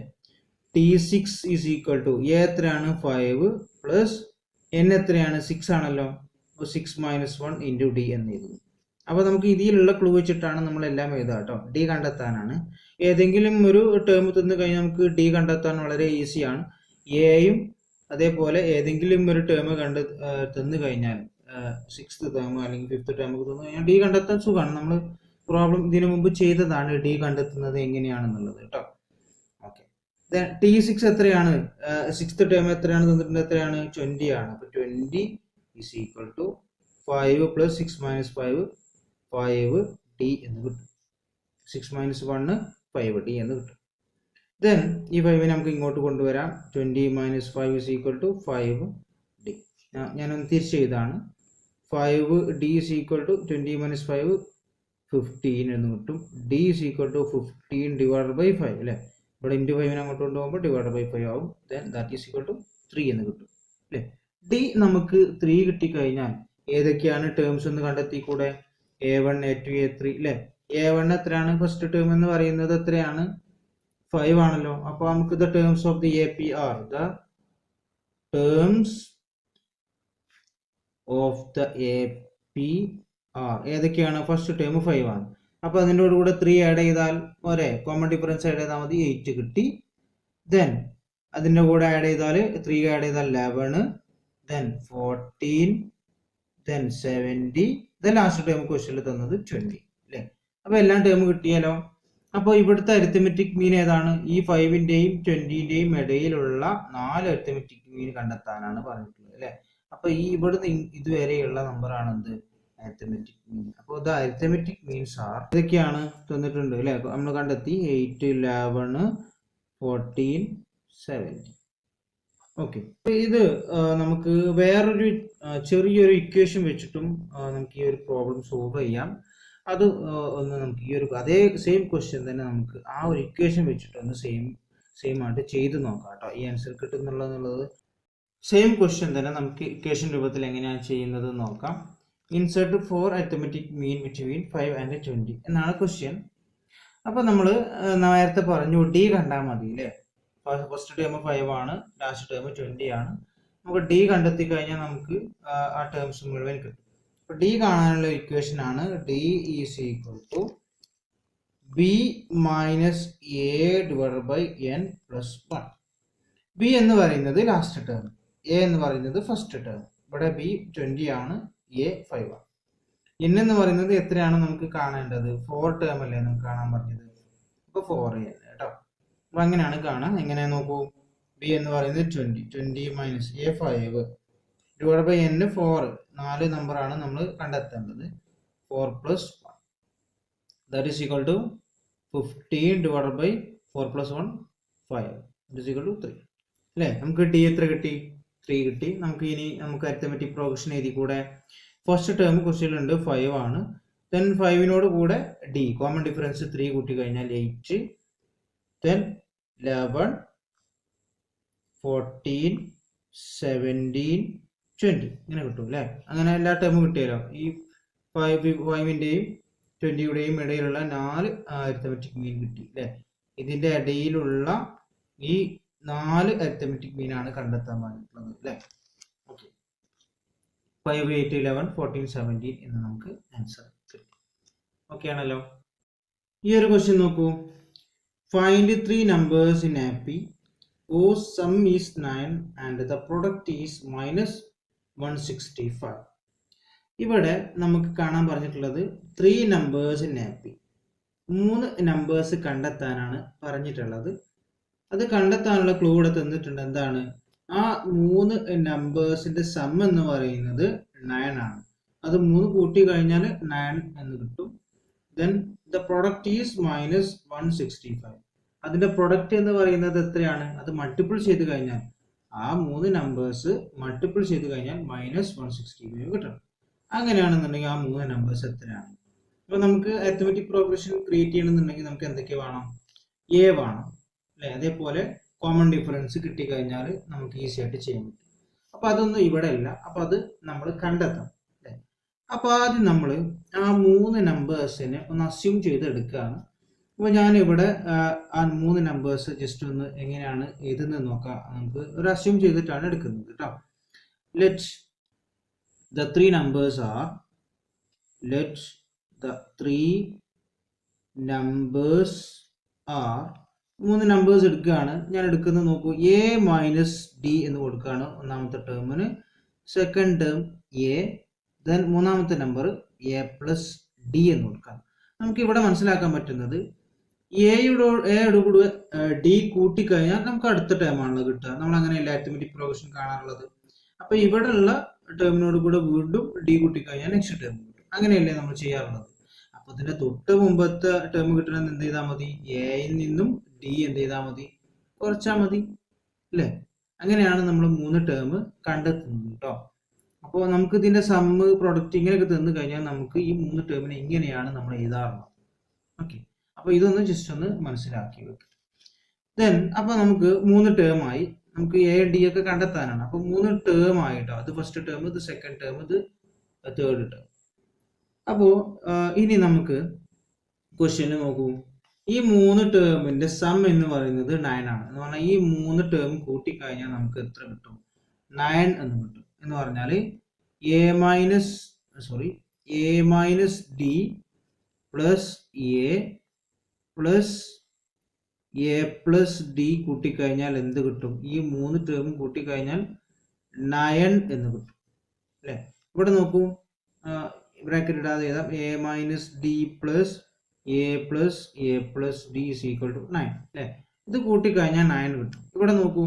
T6 is equal to A എത്രയാണ്? 5 പ്ലസ് N എത്രയാണ്? 6 ആണല്ലോ. അപ്പോൾ 6 മൈനസ് 1 ഇൻറ്റു ഡി എന്ന് എഴുതുന്നു. അപ്പോൾ നമുക്ക് ഇതിലുള്ള ക്ലൂ വെച്ചിട്ടാണ് നമ്മളെല്ലാം എഴുതുക കേട്ടോ. ഡി കണ്ടെത്താനാണ്. ഏതെങ്കിലും ഒരു ടേം തന്നു കഴിഞ്ഞാൽ നമുക്ക് ഡി കണ്ടെത്താൻ വളരെ ഈസിയാണ്. എയും അതേപോലെ ഏതെങ്കിലും ഒരു ടേം തന്നു കഴിഞ്ഞാൽ 6th ടേം അല്ലെങ്കിൽ 5th ടേം തന്നു കഴിഞ്ഞാൽ ഡി കണ്ടെത്താൻ സുഖമാണ്. നമ്മൾ പ്രോബ്ലം ഇതിനു മുമ്പ് ചെയ്തതാണ് ഡി കണ്ടെത്തുന്നത് എങ്ങനെയാണെന്നുള്ളത് കേട്ടോ. ഓക്കെ, T6 എത്രയാണ്? 6th ടേം എത്രയാണ് തന്നിട്ടുണ്ട്? എത്രയാണ്? 20 ആണ്. അപ്പോൾ 20 is equal to 5 plus 6 minus 5 d എന്ന് കിട്ടും. 6 മൈനസ് 1 5 ഡി എന്ന് കിട്ടും. ദെൻ ഈ 5 നമുക്ക് ഇങ്ങോട്ട് കൊണ്ടുവരാം. 20 minus 5 is equal to 5 d. ഞാനൊന്ന് തിരിച്ചെഴുതാണ്. 5 d is equal to 20 minus 5 15 എന്ന് കിട്ടും. D is equal to 15 divide by 5 അല്ലേ? ഇവിടെ ഇൻറ്റു 5 അങ്ങോട്ട് കൊണ്ടുപോകുമ്പോൾ ഡിവൈഡ് ബൈ 5 ആവും. Then that is equal to 3 എന്ന് കിട്ടും അല്ലേ? ഡി നമുക്ക് 3 കിട്ടിക്കഴിഞ്ഞാൽ ഏതൊക്കെയാണ് ടേംസ് എന്ന് കണ്ടെത്തിക്കൂടെ? A1, A2, A3 അല്ലേ? A1 എത്രയാണ്? ഫസ്റ്റ് ടേം എന്ന് പറയുന്നത് എത്രയാണ്? 5 ആണല്ലോ. അപ്പോൾ നമുക്ക് the terms of the AP are the terms of the AP are ഏതൊക്കെയാണ്? ഫസ്റ്റ് ടേം 5 ആണ്. അപ്പോൾ അതിൻ്റെ കൂടെ 3 ആഡ് ചെയ്താൽ ഒരേ കോമൺ ഡിഫറൻസ് ആഡ് ചെയ്താൽ മതി, 8 കിട്ടി. ദെൻ അതിൻ്റെ കൂടെ ആഡ് ചെയ്താൽ 3 ആഡ് ചെയ്താൽ 11, then 14, then 70, then last term ക്വസ്റ്റ്യനിൽ തന്നത് 20 അല്ലേ? അപ്പോൾ എല്ലാം ടേം കിട്ടിയാലോ. അപ്പോൾ ഇവിടുത്തെ അരിത്തമെറ്റിക് മീൻ ഏതാണ്? ഈ 5ൻ്റെയും 20ൻ്റെയും ഇടയിലുള്ള 4 അരിത്തമെറ്റിക് മീൻ കണ്ടെത്താനാണ് പറഞ്ഞിട്ടുള്ളത് അല്ലേ? അപ്പോൾ ഈ ഇവിടുന്ന് ഇതുവരെയുള്ള നമ്പറാണ് എന്ത്? Arithmetic mean. അപ്പോൾ ഇത് അരിത്തമെറ്റിക് മീൻസ് ആർ ഇതൊക്കെയാണ് തന്നിട്ടുണ്ട് അല്ലേ? നമ്മൾ കണ്ടെത്തി 8, 11, 14, 70. ഓക്കെ, അപ്പോൾ ഇത് നമുക്ക് വേറൊരു ചെറിയൊരു ഇക്വേഷൻ വെച്ചിട്ടും നമുക്ക് ഈ ഒരു പ്രോബ്ലം സോൾവ് ചെയ്യാം. അത് ഒന്ന് നമുക്ക് ഈ ഒരു അതേ സെയിം ക്വസ്റ്റ്യൻ തന്നെ നമുക്ക് ആ ഒരു ഇക്വേഷൻ വെച്ചിട്ടൊന്ന് സെയിം ആയിട്ട് ചെയ്ത് നോക്കാം കേട്ടോ. ഈ ആൻസർ കിട്ടുന്നുള്ളത് സെയിം ക്വസ്റ്റ്യൻ തന്നെ നമുക്ക് ഇക്വേഷൻ രൂപത്തിൽ എങ്ങനെയാണ് ചെയ്യുന്നത് നോക്കാം. Insert 4 arithmetic mean between 5 and 20 എന്നാണ് ക്വസ്റ്റ്യൻ. അപ്പോൾ നമ്മൾ നേരത്തെ പറഞ്ഞു ഡി കണ്ടാൽ മതി അല്ലേ? ഫസ്റ്റ് ടേം 5 ആണ്, ലാസ്റ്റ് ടേം 20 ആണ്. നമുക്ക് ഡി കണ്ടെത്തി കഴിഞ്ഞാൽ നമുക്ക് ആ ടേംസ് മുഴുവൻ കിട്ടും. അപ്പോൾ ഡി കാണാനുള്ള ഇക്വേഷൻ ആണ് d is equal to b minus a divide by n plus 1. B എന്ന് പറയുന്നത് ലാസ്റ്റ് ടേം, എ എന്ന് പറയുന്നത് ഫസ്റ്റ് ടേം. ഇവിടെ ബി 20 ആണ്, എ 5 ആണ്. എൻ എന്ന് പറയുന്നത് എത്രയാണ് നമുക്ക് കാണേണ്ടത്? 4 ടേം അല്ലേ നമുക്ക് കാണാൻ പറഞ്ഞത്, അപ്പോൾ 4 എൻ കേട്ടോ. അപ്പൊ അങ്ങനെയാണ് കാണാൻ. എങ്ങനെ നോക്കൂ, ബി എന്ന് പറയുന്നത് 20 minus a 5 divide by n 4, 4 നമ്പറാണ് നമ്മൾ കണ്ടെത്തേണ്ടത്. 4 plus 1 that is equal to 15 divide by 4 plus 1 5 that is equal to 3 അല്ലേ. നമുക്ക് ഡി എത്ര കിട്ടി? 3 കിട്ടി. നമുക്ക് അരിത്തമെറ്റിക് പ്രോഗ്രഷൻ എഴുതി കൂടെ. ഫസ്റ്റ് ടേം ക്വസ്റ്റ്യനിലുണ്ട് 5 ആണ്. ദെൻ 5നോട് കൂടെ ഡി കോമൺ ഡിഫറൻസ് 3 കൂട്ടി കഴിഞ്ഞാൽ 8, ദെൻ 11, 14, 17, 20 ഇങ്ങനെ കിട്ടും അല്ലേ. അങ്ങനെ എല്ലാ ടേമും കിട്ടിയല്ലോ. ഈ 5ന്റെയും 20യുടെയും ഇടയിലുള്ള 4 അരിത്തമെറ്റിക് മീൻ കിട്ടി അല്ലേ. ഇതിന്റെ ഇടയിലുള്ള ഈ 4 അരിത്തമെറ്റിക് മീൻ ആണ് കണ്ടെത്താൻ പറഞ്ഞിട്ടുള്ളത് അല്ലേ. ഓക്കെ, 5, 8, 11, 14, 17 എന്ന് നമുക്ക് ആൻസർ കിട്ടും. ഓക്കെ ആണല്ലോ. ഈ ഒരു ക്വസ്റ്റ്യൻ നോക്കൂ. Find 3 numbers in AP whose sum is 9 and the product is minus 165. ഇവിടെ നമുക്ക് കാണാൻ പറഞ്ഞിട്ടുള്ളത് 3 numbers in AP, 3 നമ്പേഴ്സ് കണ്ടെത്താനാണ് പറഞ്ഞിട്ടുള്ളത്. അത് കണ്ടെത്താനുള്ള ക്ലൂ ഇവിടെ തന്നിട്ടുണ്ട്. എന്താണ്? ആ 3 നമ്പേഴ്സിന്റെ സം എന്ന് പറയുന്നത് 9 ആണ്. അത് 3 കൂട്ടി കഴിഞ്ഞാൽ 9 എന്ന് കിട്ടും. Then the product is minus 165. അതിന്റെ പ്രൊഡക്റ്റ് എന്ന് പറയുന്നത് എത്രയാണ്? അത് മൾട്ടിപ്പിൾ ചെയ്ത് കഴിഞ്ഞാൽ, ആ 3 നമ്പേഴ്സ് മൾട്ടിപ്പിൾ ചെയ്ത് കഴിഞ്ഞാൽ മൈനസ് 165 കിട്ടണം. അങ്ങനെയാണെന്നുണ്ടെങ്കിൽ ആ 3 നമ്പേഴ്സ് എത്രയാണ്? അപ്പൊ നമുക്ക് അരിത്തമെറ്റിക് പ്രോഗ്രഷൻ ക്രിയേറ്റ് ചെയ്യണമെന്നുണ്ടെങ്കിൽ നമുക്ക് എന്തൊക്കെ വേണം? എ വേണം അല്ലെ. അതേപോലെ കോമൺ ഡിഫറൻസ് കിട്ടിക്കഴിഞ്ഞാൽ നമുക്ക് ഈസി ആയിട്ട് ചെയ്യാൻ പറ്റും. അപ്പൊ അതൊന്നും ഇവിടെ അല്ല. അപ്പൊ അത് നമ്മൾ കണ്ടെത്തണം അല്ലെ. അപ്പൊ ആദ്യം നമ്മൾ ആ 3 നമ്പേഴ്സിനെ ഒന്ന് അസ്യൂം ചെയ്ത് എടുക്കുകയാണ്. അപ്പൊ ഞാൻ ഇവിടെ ആ 3 നമ്പേഴ്സ് ജസ്റ്റ് ഒന്ന് എങ്ങനെയാണ് എഴുതുന്നത് നോക്കാം. നമുക്ക് ഒരു അസ്യൂം ചെയ്തിട്ടാണ് എടുക്കുന്നത് കേട്ടോ. Let the 3 numbers are, let the 3 numbers are, 3 numbers എടുക്കുകയാണ്. ഞാൻ എടുക്കുന്നത് നോക്കൂ, എ മൈനസ് ഡി എന്ന് കൊടുക്കുകയാണ് ഒന്നാമത്തെ ടേമിന്. സെക്കൻഡ് ടേം എ, ദെൻ മൂന്നാമത്തെ നമ്പർ എ പ്ലസ് ഡി എന്ന് കൊടുക്കാം. നമുക്ക് ഇവിടെ മനസ്സിലാക്കാൻ പറ്റുന്നത് എയുടെ കൂടെ ഡി കൂട്ടിക്കഴിഞ്ഞാൽ നമുക്ക് അടുത്ത ടേമാണല്ലോ കിട്ടുക. നമ്മൾ അങ്ങനെയല്ല അരിത്തമെറ്റിക് പ്രോഗ്രഷൻ കാണാറുള്ളത്. അപ്പൊ ഇവിടെ ഉള്ള ടേമിനോട് കൂടെ വീണ്ടും ഡി കൂട്ടിക്കഴിഞ്ഞാൽ നെക്സ്റ്റ് ടേം കിട്ടും. അങ്ങനെയല്ലേ നമ്മൾ ചെയ്യാറുള്ളത്. അപ്പൊ ഇതിന്റെ തൊട്ട് മുമ്പത്തെ ടേം കിട്ടണമെന്ന് എന്ത് ചെയ്താൽ മതി? എയിൽ നിന്നും ഡി എന്ത് ചെയ്താൽ മതി? കുറച്ചാൽ മതി അല്ലേ. അങ്ങനെയാണ് നമ്മൾ 3 ടേം കണ്ടെത്തുന്നത് കേട്ടോ. അപ്പോൾ നമുക്ക് ഇതിന്റെ സമ്മ് പ്രൊഡക്റ്റ് ഇങ്ങനെയൊക്കെ തന്നു കഴിഞ്ഞാൽ നമുക്ക് ഈ 3 ടേമിനെ ഇങ്ങനെയാണ് നമ്മൾ എഴുതാറുള്ളത്. ഓക്കെ, അപ്പൊ ഇതൊന്ന് ജസ്റ്റ് ഒന്ന് മനസ്സിലാക്കി വെക്കുക. ദെൻ അപ്പൊ നമുക്ക് 3 ടേമായി, നമുക്ക് എ ഡി ഒക്കെ കണ്ടെത്താനാണ്. അപ്പൊ 3 ടേം ആയിട്ടോ. അത് ഫസ്റ്റ് ടേം, ഇത് സെക്കൻഡ് ടേം, ഇത് തേർഡ് ടേം. അപ്പോ ഇനി നമുക്ക് ക്വസ്റ്റ്യൻ നോക്കൂ. ഈ 3 ടേമിന്റെ സം എന്ന് പറയുന്നത് 9 ആണ്. എന്ന് പറഞ്ഞാൽ ഈ 3 ടേം കൂട്ടിക്കഴിഞ്ഞാൽ നമുക്ക് എത്ര കിട്ടും? 9 എന്ന് കിട്ടും. എന്ന് പറഞ്ഞാൽ A minus D plus A plus A plus D കൂട്ടിക്കഴിഞ്ഞാൽ എന്ത് കിട്ടും? ഈ 3 ടേം കൂട്ടിക്കഴിഞ്ഞാൽ 9 എന്ന് കിട്ടും അല്ലെ. ഇവിടെ നോക്കൂ, ബ്രാക്കറ്റ് ഇടാതെ എഴുതാം. A minus D plus A plus d is equal to 9 അല്ലെ. ഇത് കൂട്ടിക്കഴിഞ്ഞാൽ 9 കിട്ടും. ഇവിടെ നോക്കൂ,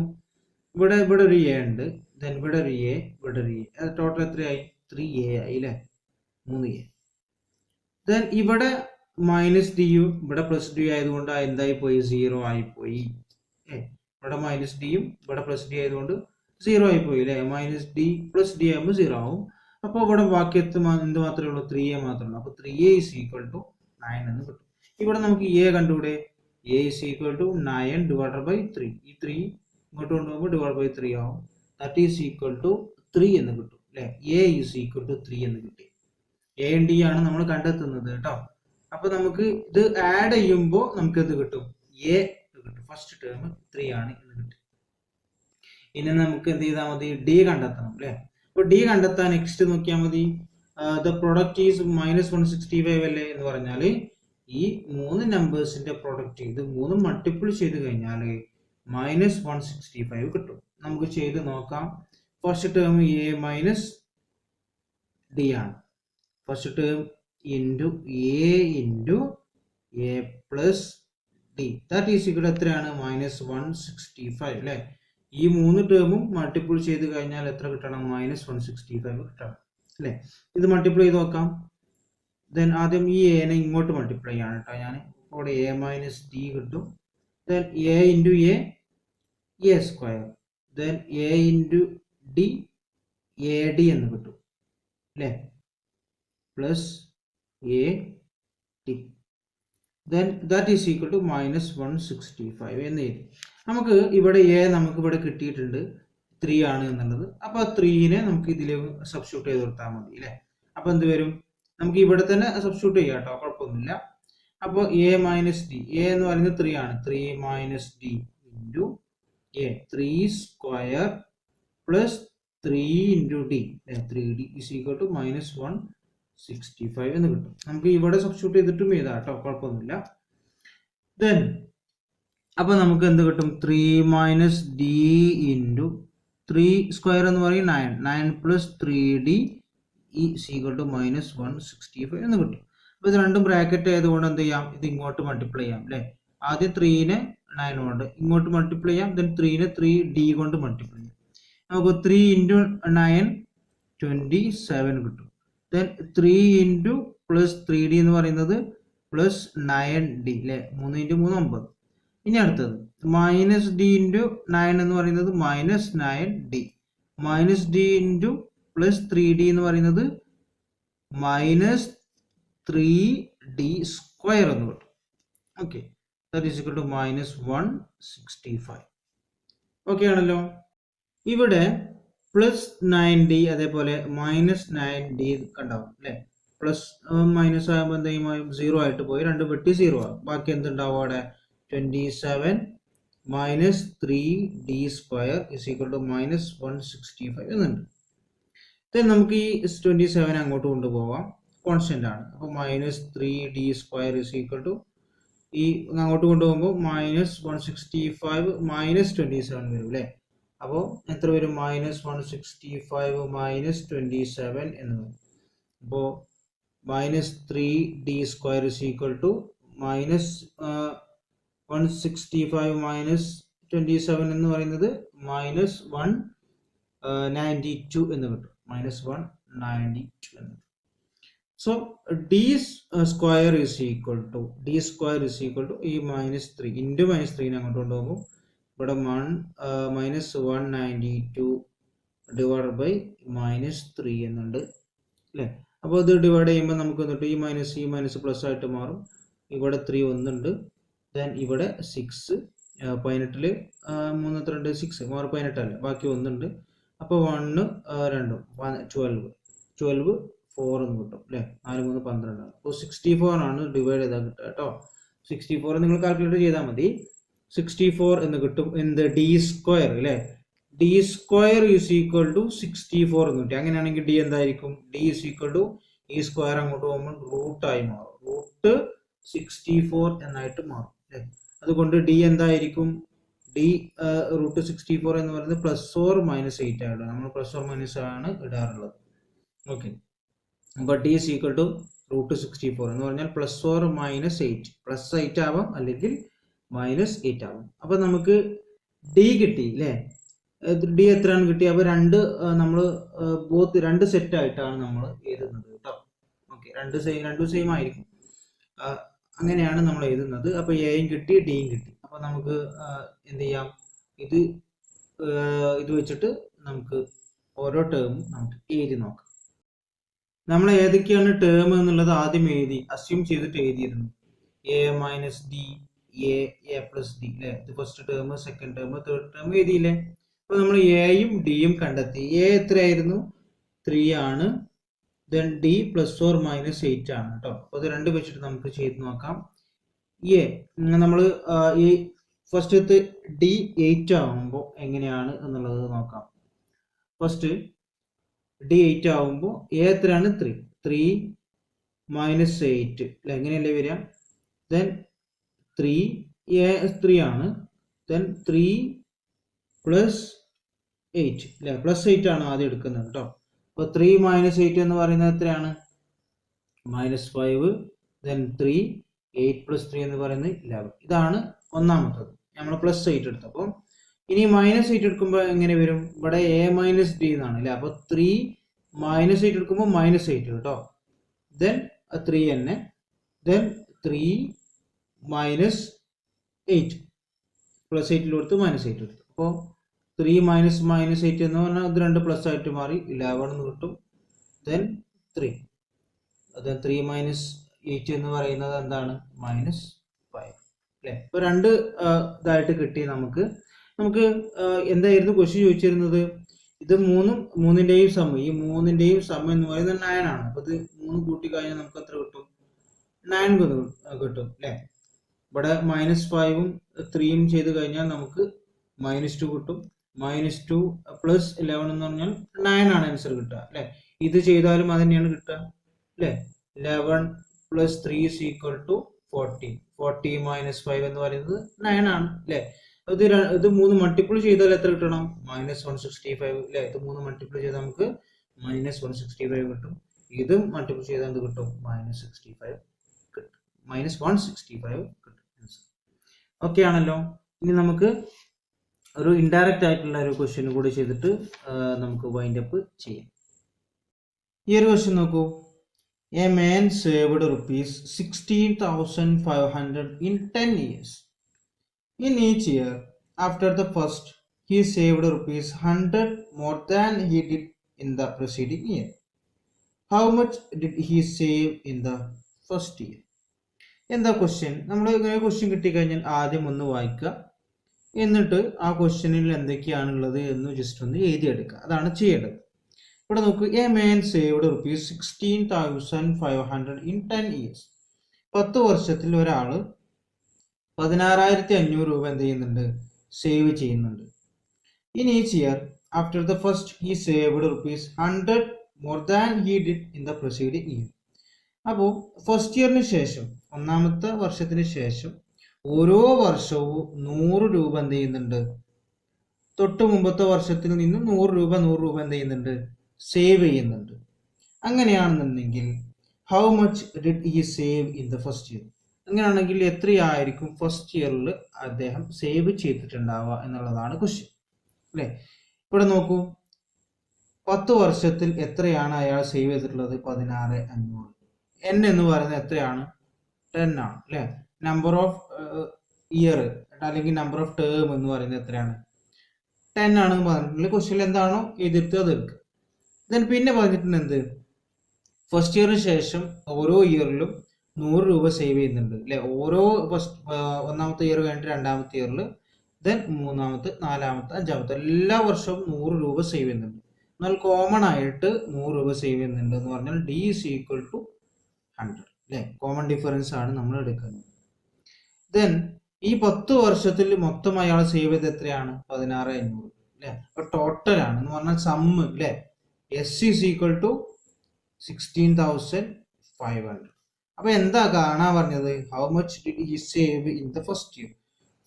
ഇവിടെ ഒരു എ ഉണ്ട്, ദെൻ ഇവിടെ ഒരു എ, ഇവിടെ ഒരു എ. അത് ടോട്ടൽ എത്രയായി? 3a ആയി അല്ലെ, 3a. ദെൻ ഇവിടെ മൈനസ് ഡിയും ഇവിടെ പ്ലസ് ഡി ആയതുകൊണ്ട് എന്തായി പോയി? 0 ആയിപ്പോയി. ഇവിടെ മൈനസ് ഡിയും ഇവിടെ പ്ലസ് ഡി ആയതുകൊണ്ട് 0 ആയിപ്പോയി അല്ലെ. മൈനസ് ഡി പ്ലസ് ഡി ആകുമ്പോൾ 0 ആവും. അപ്പോൾ ഇവിടെ ബാക്കി എന്ത് മാത്രമേ ഉള്ളൂ? 3a മാത്രമേ ഉള്ളൂ. അപ്പോൾ 3a ഇസ് ഈക്വൽ ടു 9 എന്ന് കിട്ടും. ഇവിടെ നമുക്ക് എ കണ്ടുകൂടെ? A is equal to 9 divided by 3. ഈ 3 ഇങ്ങോട്ട് കൊണ്ടുപോകുമ്പോൾ ഡിവൈഡ് ബൈ 3 ആവും. ദാറ്റ് ഈസ് ഈക്വൽ ടു 3 എന്ന് കിട്ടും അല്ലെ. എ ഇസ് ഈക്വൽ ടു 3 എന്ന് കിട്ടി. എ ഡി ആണ് നമ്മൾ കണ്ടെത്തുന്നത് കേട്ടോ. അപ്പൊ നമുക്ക് ഇത് ആഡ് ചെയ്യുമ്പോൾ നമുക്ക് എന്ത് കിട്ടും? എ കിട്ടും. ഫസ്റ്റ് ടേം 3 ആണ് എന്ന് കിട്ടും. ഇനി നമുക്ക് എന്ത് ചെയ്താൽ മതി? ഡി കണ്ടെത്തണം അല്ലെ. അപ്പൊ ഡി കണ്ടെത്താൻ നെക്സ്റ്റ് നോക്കിയാൽ മതി. ദ പ്രൊഡക്റ്റ് ഈസ് മൈനസ് 165 അല്ലേ എന്ന് പറഞ്ഞാൽ ഈ 3 നമ്പേഴ്സിന്റെ പ്രൊഡക്റ്റ് ഇത് 3 മൾട്ടിപ്പിൾ ചെയ്ത് കഴിഞ്ഞാൽ -165 കിട്ടും. നമുക്ക് ചെയ്ത് നോക്കാം. First term A minus D ആണ്. First term into A plus D that is equal എത്രയാണ്? -165 അല്ലേ? ഈ 3 ടേമും മൾട്ടിപ്പിൾ ചെയ്ത് കഴിഞ്ഞാൽ എത്ര കിട്ടണം? -165 കിട്ടണം അല്ലേ? ഇത് മൾട്ടിപ്ലൈ ചെയ്ത് നോക്കാം. ദെൻ ആദ്യം ഈ എനെ ഇങ്ങോട്ട് മൾട്ടിപ്ലൈ ചെയ്യാണ് കേട്ടോ ഞാൻ. ഇവിടെ എ മൈനസ് ഡി കിട്ടും. Then a into a square. Then a into d a d എന്ന് കിട്ടും അല്ലേ? Plus a t. Then that is equal to -165 എന്ന് എഴുതി. നമുക്ക് ഇവിടെ എ നമുക്ക് ഇവിടെ കിട്ടിയിട്ടുണ്ട് 3 ആണ് എന്നുള്ളത്. അപ്പോൾ 3നെ നമുക്ക് ഇതിൽ സബ്സ്റ്റിറ്റ്യൂട്ട് ചെയ്ത് കൊടുത്താൽ മതി അല്ലേ? അപ്പോൾ എന്ത് വരും? നമുക്ക് ഇവിടെ തന്നെ സബ്സ്റ്റിറ്റ്യൂട്ട് ചെയ്യാം കേട്ടോ, കുഴപ്പമൊന്നുമില്ല. അപ്പോൾ എ മൈനസ് ഡി, എ എന്ന് പറയുന്നത് 3 ആണ്. 3 minus d into a 3 square plus 3 into d 3d is equal to -165 എന്ന് കിട്ടും. നമുക്ക് ഇവിടെ സബ്സ്റ്റിറ്റ്യൂട്ട് ചെയ്തിട്ടും എഴുതാം കേട്ടോ, കുഴപ്പമൊന്നുമില്ല. ദെൻ അപ്പോൾ നമുക്ക് എന്ത് കിട്ടും? 3 മൈനസ് ഡി ഇൻറ്റു 3 സ്ക്വയർ എന്ന് പറയും 9 plus 3d is equal to -165 എന്ന് കിട്ടും. അപ്പോൾ ഇത് രണ്ടും ബ്രാക്കറ്റ് ആയതുകൊണ്ട് എന്ത് ചെയ്യാം? ഇത് ഇങ്ങോട്ട് മൾട്ടിപ്ലൈ ചെയ്യാം അല്ലേ? ആദ്യം 3നെ 9 കൊണ്ട് ഇങ്ങോട്ട് മൾട്ടിപ്ലൈ ചെയ്യാം. ദെൻ 3നെ 3d കൊണ്ട് മൾട്ടിപ്ലൈ ചെയ്യാം. നമുക്ക് 3 ഇൻറ്റു 9 27 കിട്ടും. ദെൻ 3 ഇൻറ്റു പ്ലസ് 3d എന്ന് പറയുന്നത് പ്ലസ് 9d അല്ലേ? 3 ഇൻറ്റു 3 9. ഇനി അടുത്തത് മൈനസ് ഡി ഇൻറ്റു 9 എന്ന് പറയുന്നത് -9d. Minus d into plus 3d എന്ന് പറയുന്നത് -3d സ്ക്വയർ എന്ന് കിട്ടും. Okay, that is equal to -165. Okay ആണല്ലോ? ഇവിടെ പ്ലസ് 9d അതേപോലെ -9d കണ്ടാവും അല്ലേ? പ്ലസ് മൈനസ് ആകുമ്പോൾ എന്ത് ചെയ്യും? 0 ആയിട്ട് പോയി 2 വെട്ടി 0 ആകും. ബാക്കി എന്തുണ്ടാവും അവിടെ? 27 minus 3d square is equal to -165 എന്നുണ്ട്. ദെൻ നമുക്ക് ഈ 27 അങ്ങോട്ട് കൊണ്ടുപോകാം, കോൺസ്റ്റന്റ് ആണ്. അപ്പോൾ -3d square is equal to ഈ അങ്ങോട്ട് കൊണ്ടുപോകുമ്പോൾ -165 -27 വരും അല്ലേ? അപ്പോൾ എത്ര വരും? -165 -27 എന്ന് വരും. അപ്പോൾ -3d square is equal to -165 -27 എന്ന് പറയുന്നത് -192 എന്ന് കിട്ടും. -192 എന്ന്. So d square is equal to ഈ -3 ഇൻറ്റു -3 അങ്ങോട്ട് കൊണ്ടുപോകുമ്പോൾ ഇവിടെ -192 ഡിവൈഡ് ബൈ -3 എന്നുണ്ട് അല്ലേ? അപ്പോൾ ഇത് ഡിവൈഡ് ചെയ്യുമ്പോൾ നമുക്ക് എന്നിട്ട് ഈ മൈനസ് പ്ലസ് ആയിട്ട് മാറും. ഇവിടെ 3 ഒന്നുണ്ട്. ദെൻ ഇവിടെ 6 18 3 2 6 18 അല്ല, ബാക്കി ഒന്നുണ്ട്. അപ്പോൾ 1 2 12 4 എന്ന് കിട്ടും അല്ലേ? 4 3 12 ആണ്. അപ്പോൾ 64 ആണ് ഡിവൈഡ് ചെയ്താൽ കിട്ടുക കേട്ടോ. 64 നിങ്ങൾ കാൽക്കുലേറ്റ് ചെയ്താൽ മതി. 64 എന്ന് കിട്ടും. എന്ത്? ഡി സ്ക്വയർ അല്ലേ? D square is equal to 64 എന്ന് കിട്ടി. അങ്ങനെയാണെങ്കിൽ ഡി എന്തായിരിക്കും? ഡി ഈസ് ഈക്വൽ ടു ഈ സ്ക്വയർ അങ്ങോട്ട് പോകുമ്പോൾ റൂട്ടായി മാറും. റൂട്ട് 64 എന്നായിട്ട് മാറും അല്ലേ? അതുകൊണ്ട് ഡി എന്തായിരിക്കും? ഡി റൂട്ട് 64 എന്ന് പറയുന്നത് +or-8 ആണ്. നമ്മൾ +or-- ആണ് ഇടാറുള്ളത്. ഓക്കെ, അപ്പോൾ d is equal to root 64 എന്ന് പറഞ്ഞാൽ +or-8 +8 ആവാം അല്ലെങ്കിൽ -8 ആവും. അപ്പോൾ നമുക്ക് ഡി കിട്ടി അല്ലേ? ഡി എത്രയാണ് കിട്ടി? അപ്പോൾ നമ്മൾ രണ്ട് സെറ്റ് ആയിട്ടാണ് നമ്മൾ എഴുതുന്നത് കേട്ടോ. ഓക്കെ, രണ്ടും സെയിം ആയിരിക്കും. അങ്ങനെയാണ് നമ്മൾ എഴുതുന്നത്. അപ്പോൾ എയും കിട്ടി ഡിയും കിട്ടി. അപ്പോൾ നമുക്ക് എന്ത് ചെയ്യാം? ഇത് വെച്ചിട്ട് നമുക്ക് ഓരോ ടേമും നമുക്ക് എഴുതി നോക്കാം. നമ്മൾ ഏതൊക്കെയാണ് ടേം എന്നുള്ളത് ആദ്യം അസ്യൂം ചെയ്തിട്ട് എഴുതിയിരുന്നു. A minus D, A plus D അല്ലേ? ഇത് first term, second term, third term എഴുതിയില്ലേ? അപ്പോൾ നമ്മൾ എയും ഡിയും കണ്ടെത്തി. എ എത്രയായിരുന്നു? 3 ആണ്. ദെൻ ഡി +or-8 ആണ് കേട്ടോ. അപ്പോൾ ഇത് രണ്ട് വെച്ചിട്ട് നമുക്ക് ചെയ്ത് നോക്കാം. നമ്മൾ ഈ ഫസ്റ്റത്തെ ഡി 8 ആവുമ്പോൾ എങ്ങനെയാണ് എന്നുള്ളത് നോക്കാം. ഫസ്റ്റ് ഡി 8 ആവുമ്പോൾ എ എത്രയാണ്? 3 -8 അല്ലെ? എങ്ങനെയല്ലേ വരിക? ദെൻ 3 3 ആണ്, ദെൻ 3 പ്ലസ് 8 അല്ലേ, പ്ലസ് 8 ആണ് ആദ്യം എടുക്കുന്നത് കേട്ടോ. അപ്പോൾ 3 മൈനസ് 8 എന്ന് പറയുന്നത് എത്രയാണ്? -5. ദെൻ 3 8 പ്ലസ് 3 എന്ന് പറയുന്നത് 11. ഇതാണ് ഒന്നാമത്തത്. നമ്മൾ പ്ലസ് 8 എടുത്തു. അപ്പം ഇനി -8 എടുക്കുമ്പോൾ എങ്ങനെ വരും? ഇവിടെ a മൈനസ് d എന്നാണ് അല്ലേ. അപ്പോൾ 3 -8 എടുക്കുമ്പോൾ -8 കേട്ടോ. ദെൻ 3 തന്നെ, ദെൻ 3 മൈനസ് 8 പ്ലസ് 8 കൊടുത്ത് -8 എടുത്തു. അപ്പോൾ 3 മൈനസ് -8 എന്ന് പറഞ്ഞാൽ ഇത് 2 പ്ലസ് ആയിട്ട് മാറി 11 എന്ന് കിട്ടും. ദെൻ 3, ദെൻ 3 മൈനസ് 8 എന്ന് പറയുന്നത് എന്താണ്? -5 അല്ലേ. ഇപ്പോൾ 2 ഇതായിട്ട് കിട്ടി നമുക്ക്. എന്തായിരുന്നു ക്വസ്റ്റ്യൻ ചോദിച്ചിരുന്നത്? ഇത് മൂന്നിൻ്റെയും സം, ഈ മൂന്നിൻ്റെയും സം എന്ന് പറയുന്നത് 9 ആണ്. അപ്പോൾ ഇത് 3 കൂട്ടി കഴിഞ്ഞാൽ നമുക്ക് എത്ര കിട്ടും? 9 കിട്ടും അല്ലേ. ഇവിടെ -5ഉം 3ഉം ചെയ്ത് കഴിഞ്ഞാൽ നമുക്ക് -2 കിട്ടും. -2 പ്ലസ് 11 എന്ന് പറഞ്ഞാൽ 9 ആണ് ആൻസർ കിട്ടുക അല്ലേ. ഇത് ചെയ്താലും അത് തന്നെയാണ് കിട്ടുക അല്ലേ. 11 plus 3 is equal to 40. 40 minus 5 എന്ന് പറയുന്നത് 9 ആണ് അല്ലേ. ഇത് 3 മൾട്ടിപ്പിൾ ചെയ്താൽ എത്ര കിട്ടണം? -165 അല്ലേ. ഇത് 3 മൾട്ടിപ്പിൾ ചെയ്താൽ നമുക്ക് -165 കിട്ടും. ഇതും മൾട്ടിപ്പിൾ ചെയ്താൽ എന്ത് കിട്ടും? -165 കിട്ടും. ഓക്കെ ആണല്ലോ. ഇനി നമുക്ക് ഒരു ഇൻഡയറക്റ്റ് ആയിട്ടുള്ള ഒരു ക്വസ്റ്റ്യൻ കൂടി ചെയ്തിട്ട് നമുക്ക് വൈൻഡ് അപ്പ് ചെയ്യാം. ഈ ഒരു ക്വസ്റ്റ്യൻ നോക്കൂ. A man saved ₹16,500 in 10 years. In each year after the first, he saved ₹100 more than he did in the preceding year. How much did he save in the first year? എന്താ question? നമ്മൾ ഇങ്ങനെ question കിട്ടിക്കഴിഞ്ഞാൽ ആദ്യം ഒന്ന് വായിക്കുക, എന്നിട്ട് ആ ക്വസ്റ്റ്യനിൽ എന്തൊക്കെയാണുള്ളത് എന്ന് ജസ്റ്റ് ഒന്ന് എഴുതിയെടുക്കുക. അതാണ് ചെയ്യേണ്ടത്. ഇവിടെ നോക്കൂ. A man saved ₹16,500 in 10 years. 10 വർഷത്തിൽ ഒരാൾ 16,500 രൂപ എന്ത് ചെയ്യുന്നുണ്ട്? സേവ് ചെയ്യുന്നുണ്ട്. In each year after the first he saved ₹100 more than he did in the preceding year. അപ്പോൾ ഫസ്റ്റ് ഇയറിന് ശേഷം, ഒന്നാമത്തെ വർഷത്തിന് ശേഷം ഓരോ വർഷവും 100 രൂപ എന്ത് ചെയ്യുന്നുണ്ട്? തൊട്ട് മുമ്പത്തെ വർഷത്തിൽ നിന്ന് 100 രൂപ എന്ത് ചെയ്യുന്നുണ്ട്? സേവ് ചെയ്യുന്നുണ്ട്. അങ്ങനെയാണെന്നുണ്ടെങ്കിൽ how much did he save in the first year? അങ്ങനെയാണെങ്കിൽ എത്രയായിരിക്കും ഫസ്റ്റ് ഇയറിൽ അദ്ദേഹം സേവ് ചെയ്തിട്ടുണ്ടാവുക എന്നുള്ളതാണ് ക്വസ്റ്റ്യൻ അല്ലേ. ഇവിടെ നോക്കൂ. 10 വർഷത്തിൽ എത്രയാണ് അയാൾ സേവ് ചെയ്തിട്ടുള്ളത്? 16,500. n എന്ന് പറയുന്നത് എത്രയാണ്? 10 ആണ് അല്ലേ. നമ്പർ ഓഫ് ഇയർ അല്ലെങ്കിൽ നമ്പർ ഓഫ് ടേം എന്ന് പറയുന്നത് എത്രയാണ്? 10 ആണ് പറഞ്ഞിട്ടുള്ള ക്വസ്റ്റ്യൻ എന്താണോ എതിർത്ത് അത് എടുക്കുക. ദെൻ പിന്നെ പറഞ്ഞിട്ടുണ്ട് എന്ത്? ഫസ്റ്റ് ഇയറിന് ശേഷം ഓരോ ഇയറിലും 100 രൂപ സേവ് ചെയ്യുന്നുണ്ട് അല്ലെ. ഓരോ ഒന്നാമത്തെ ഇയർ കഴിഞ്ഞിട്ട് രണ്ടാമത്തെ ഇയറിൽ, ദെൻ മൂന്നാമത്തെ, നാലാമത്തെ, അഞ്ചാമത്തെ എല്ലാ വർഷവും 100 രൂപ സേവ് ചെയ്യുന്നുണ്ട്. എന്നാൽ കോമൺ ആയിട്ട് 100 രൂപ സേവ് ചെയ്യുന്നുണ്ട് എന്ന് പറഞ്ഞാൽ d is equal to 100 അല്ലെ. കോമൺ ഡിഫറൻസ് ആണ് നമ്മൾ എടുക്കുന്നത്. ദെൻ ഈ 10 വർഷത്തിൽ മൊത്തം അയാൾ സേവ് ചെയ്ത് എത്രയാണ്? 16,500 അല്ലെ. അപ്പൊ ടോട്ടൽ ആണ് എന്ന് പറഞ്ഞാൽ സമ്മ് അല്ലെ. s is equal to 16,500. അപ്പൊ എന്താ കാണാൻ പറഞ്ഞത്? How much did he save in the first year?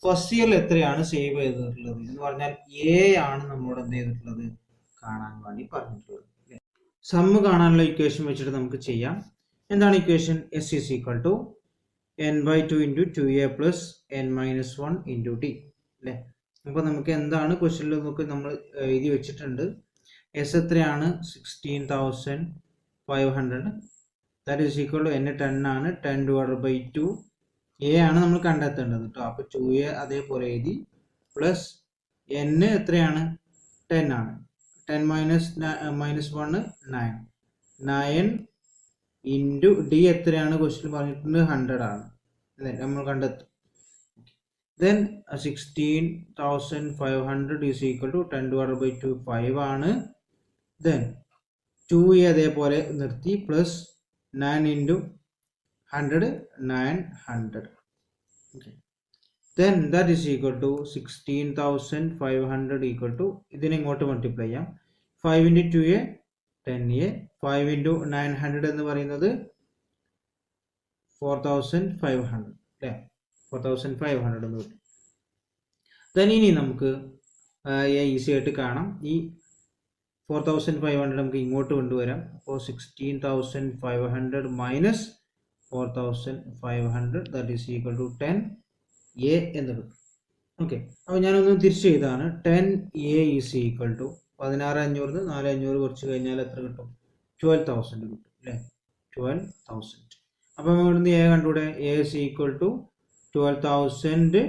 First ഇയറിൽ എത്രയാണ് സേവ് ചെയ്തിട്ടുള്ളത് എന്ന് പറഞ്ഞാൽ a ആണ് നമ്മളോട് എന്ത് ചെയ്തിട്ടുള്ളത്? കാണാൻ വേണ്ടി പറഞ്ഞിട്ടുള്ളത്. സമ്മ് കാണാനുള്ള ഇക്വേഷൻ വെച്ചിട്ട് നമുക്ക് ചെയ്യാം. എന്താണ് equation? s is equal to n/2 into 2a plus n-1 into d അല്ലെ. അപ്പൊ നമുക്ക് എന്താണ് ക്വസ്റ്റ്യനിൽ നമുക്ക് നമ്മൾ എഴുതി വെച്ചിട്ടുണ്ട്. s എത്രയാണ്? 16,500. That is equal to n 10 ആണ്. 10/2 a ആണ് നമ്മൾ കണ്ടെത്തേണ്ടത് കേട്ടോ. അപ്പൊ 2a അതേപോലെ എഴുതി പ്ലസ് n എത്രയാണ്? 10 ആണ്. 10 മൈനസ് -1 9. 9 ഇൻറ്റു ഡി എത്രയാണ്? ക്വസ്റ്റ്യൻ പറഞ്ഞിട്ടുണ്ട് 100 ആണ് അല്ലെ. നമ്മൾ കണ്ടെത്തും. ദെൻ 16,500 ഈസ് ഈക്വൽ ടു 10/2 5 ആണ്. ദെൻ 2a അതേപോലെ നിർത്തി plus 9 into 100 900. Then that is equal to 16,500 equal to ഇതിനെ ഇങ്ങോട്ട് മൾട്ടിപ്ലൈ ചെയ്യാം. 5 into 2a 10a, 5 into 900 എന്ന് പറയുന്നത് 4,500 അല്ലേ 4500 എന്ന് കിട്ടും. ദെൻ ഇനി നമുക്ക് ഈസി ആയിട്ട് കാണാം. ഈ 4500 നമുക്ക് ഇങ്ങോട്ട് കൊണ്ടുവരാം. അപ്പോൾ 16,500 minus 4,500 that is equal to 10A എന്ന് കിട്ടും. ഓക്കെ, അപ്പോൾ ഞാനൊന്ന് തിരിച്ച് ചെയ്താണ്. 10A ഈസ് ഈക്വൽ ടു 16,500 4,500 കുറച്ച് കഴിഞ്ഞാൽ എത്ര കിട്ടും? 12,000 കിട്ടും അല്ലേ? 12,000. അപ്പം ഇവിടുന്ന് എ കണ്ടുകൂടെ? A is equal to 12,000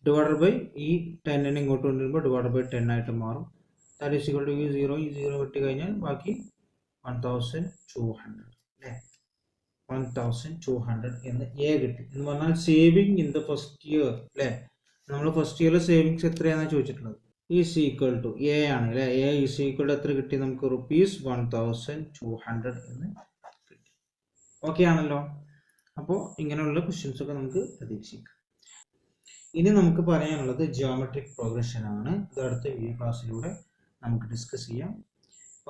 divided by ഈ 10 ഇങ്ങോട്ട് കൊണ്ടുവരുമ്പോൾ ഡിവൈഡ് ബൈ 10 ആയിട്ട് മാറും. ദാറ്റ് ഈസ് ഈക്വൽ ടു ഈ 0 കിട്ടി കഴിഞ്ഞാൽ ബാക്കി 1,200 അല്ലേ? 1,200 എന്ന് എ കിട്ടി. എന്ന് പറഞ്ഞാൽ saving in the first year അല്ലേ? നമ്മൾ ഫസ്റ്റ് ഇയറിൽ സേവിങ്സ് എത്രയാണെന്ന് ചോദിച്ചിട്ടുള്ളത്. ഈസ് ഈക്വൽ ടു എ ആണ് അല്ലേ? എ ഈസ് ഈക്വൽ ടു എത്ര കിട്ടി നമുക്ക്? ₹1,200 എന്ന് കിട്ടി. ഓക്കെ ആണല്ലോ? അപ്പോൾ ഇങ്ങനെയുള്ള ക്വസ്റ്റ്യൻസ് ഒക്കെ നമുക്ക് പ്രതീക്ഷിക്കാം. ഇനി നമുക്ക് പറയാനുള്ളത് ജിയോമെട്രിക് പ്രോഗ്രഷൻ ആണ്. ഇത് അടുത്ത വീഡിയോ ക്ലാസ്സിലൂടെ നമുക്ക് ഡിസ്കസ് ചെയ്യാം.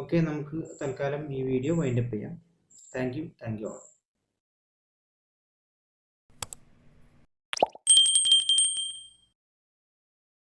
ഓക്കെ, നമുക്ക് തൽക്കാലം ഈ വീഡിയോ വൈൻഡപ്പ് ചെയ്യാം. Thank you all.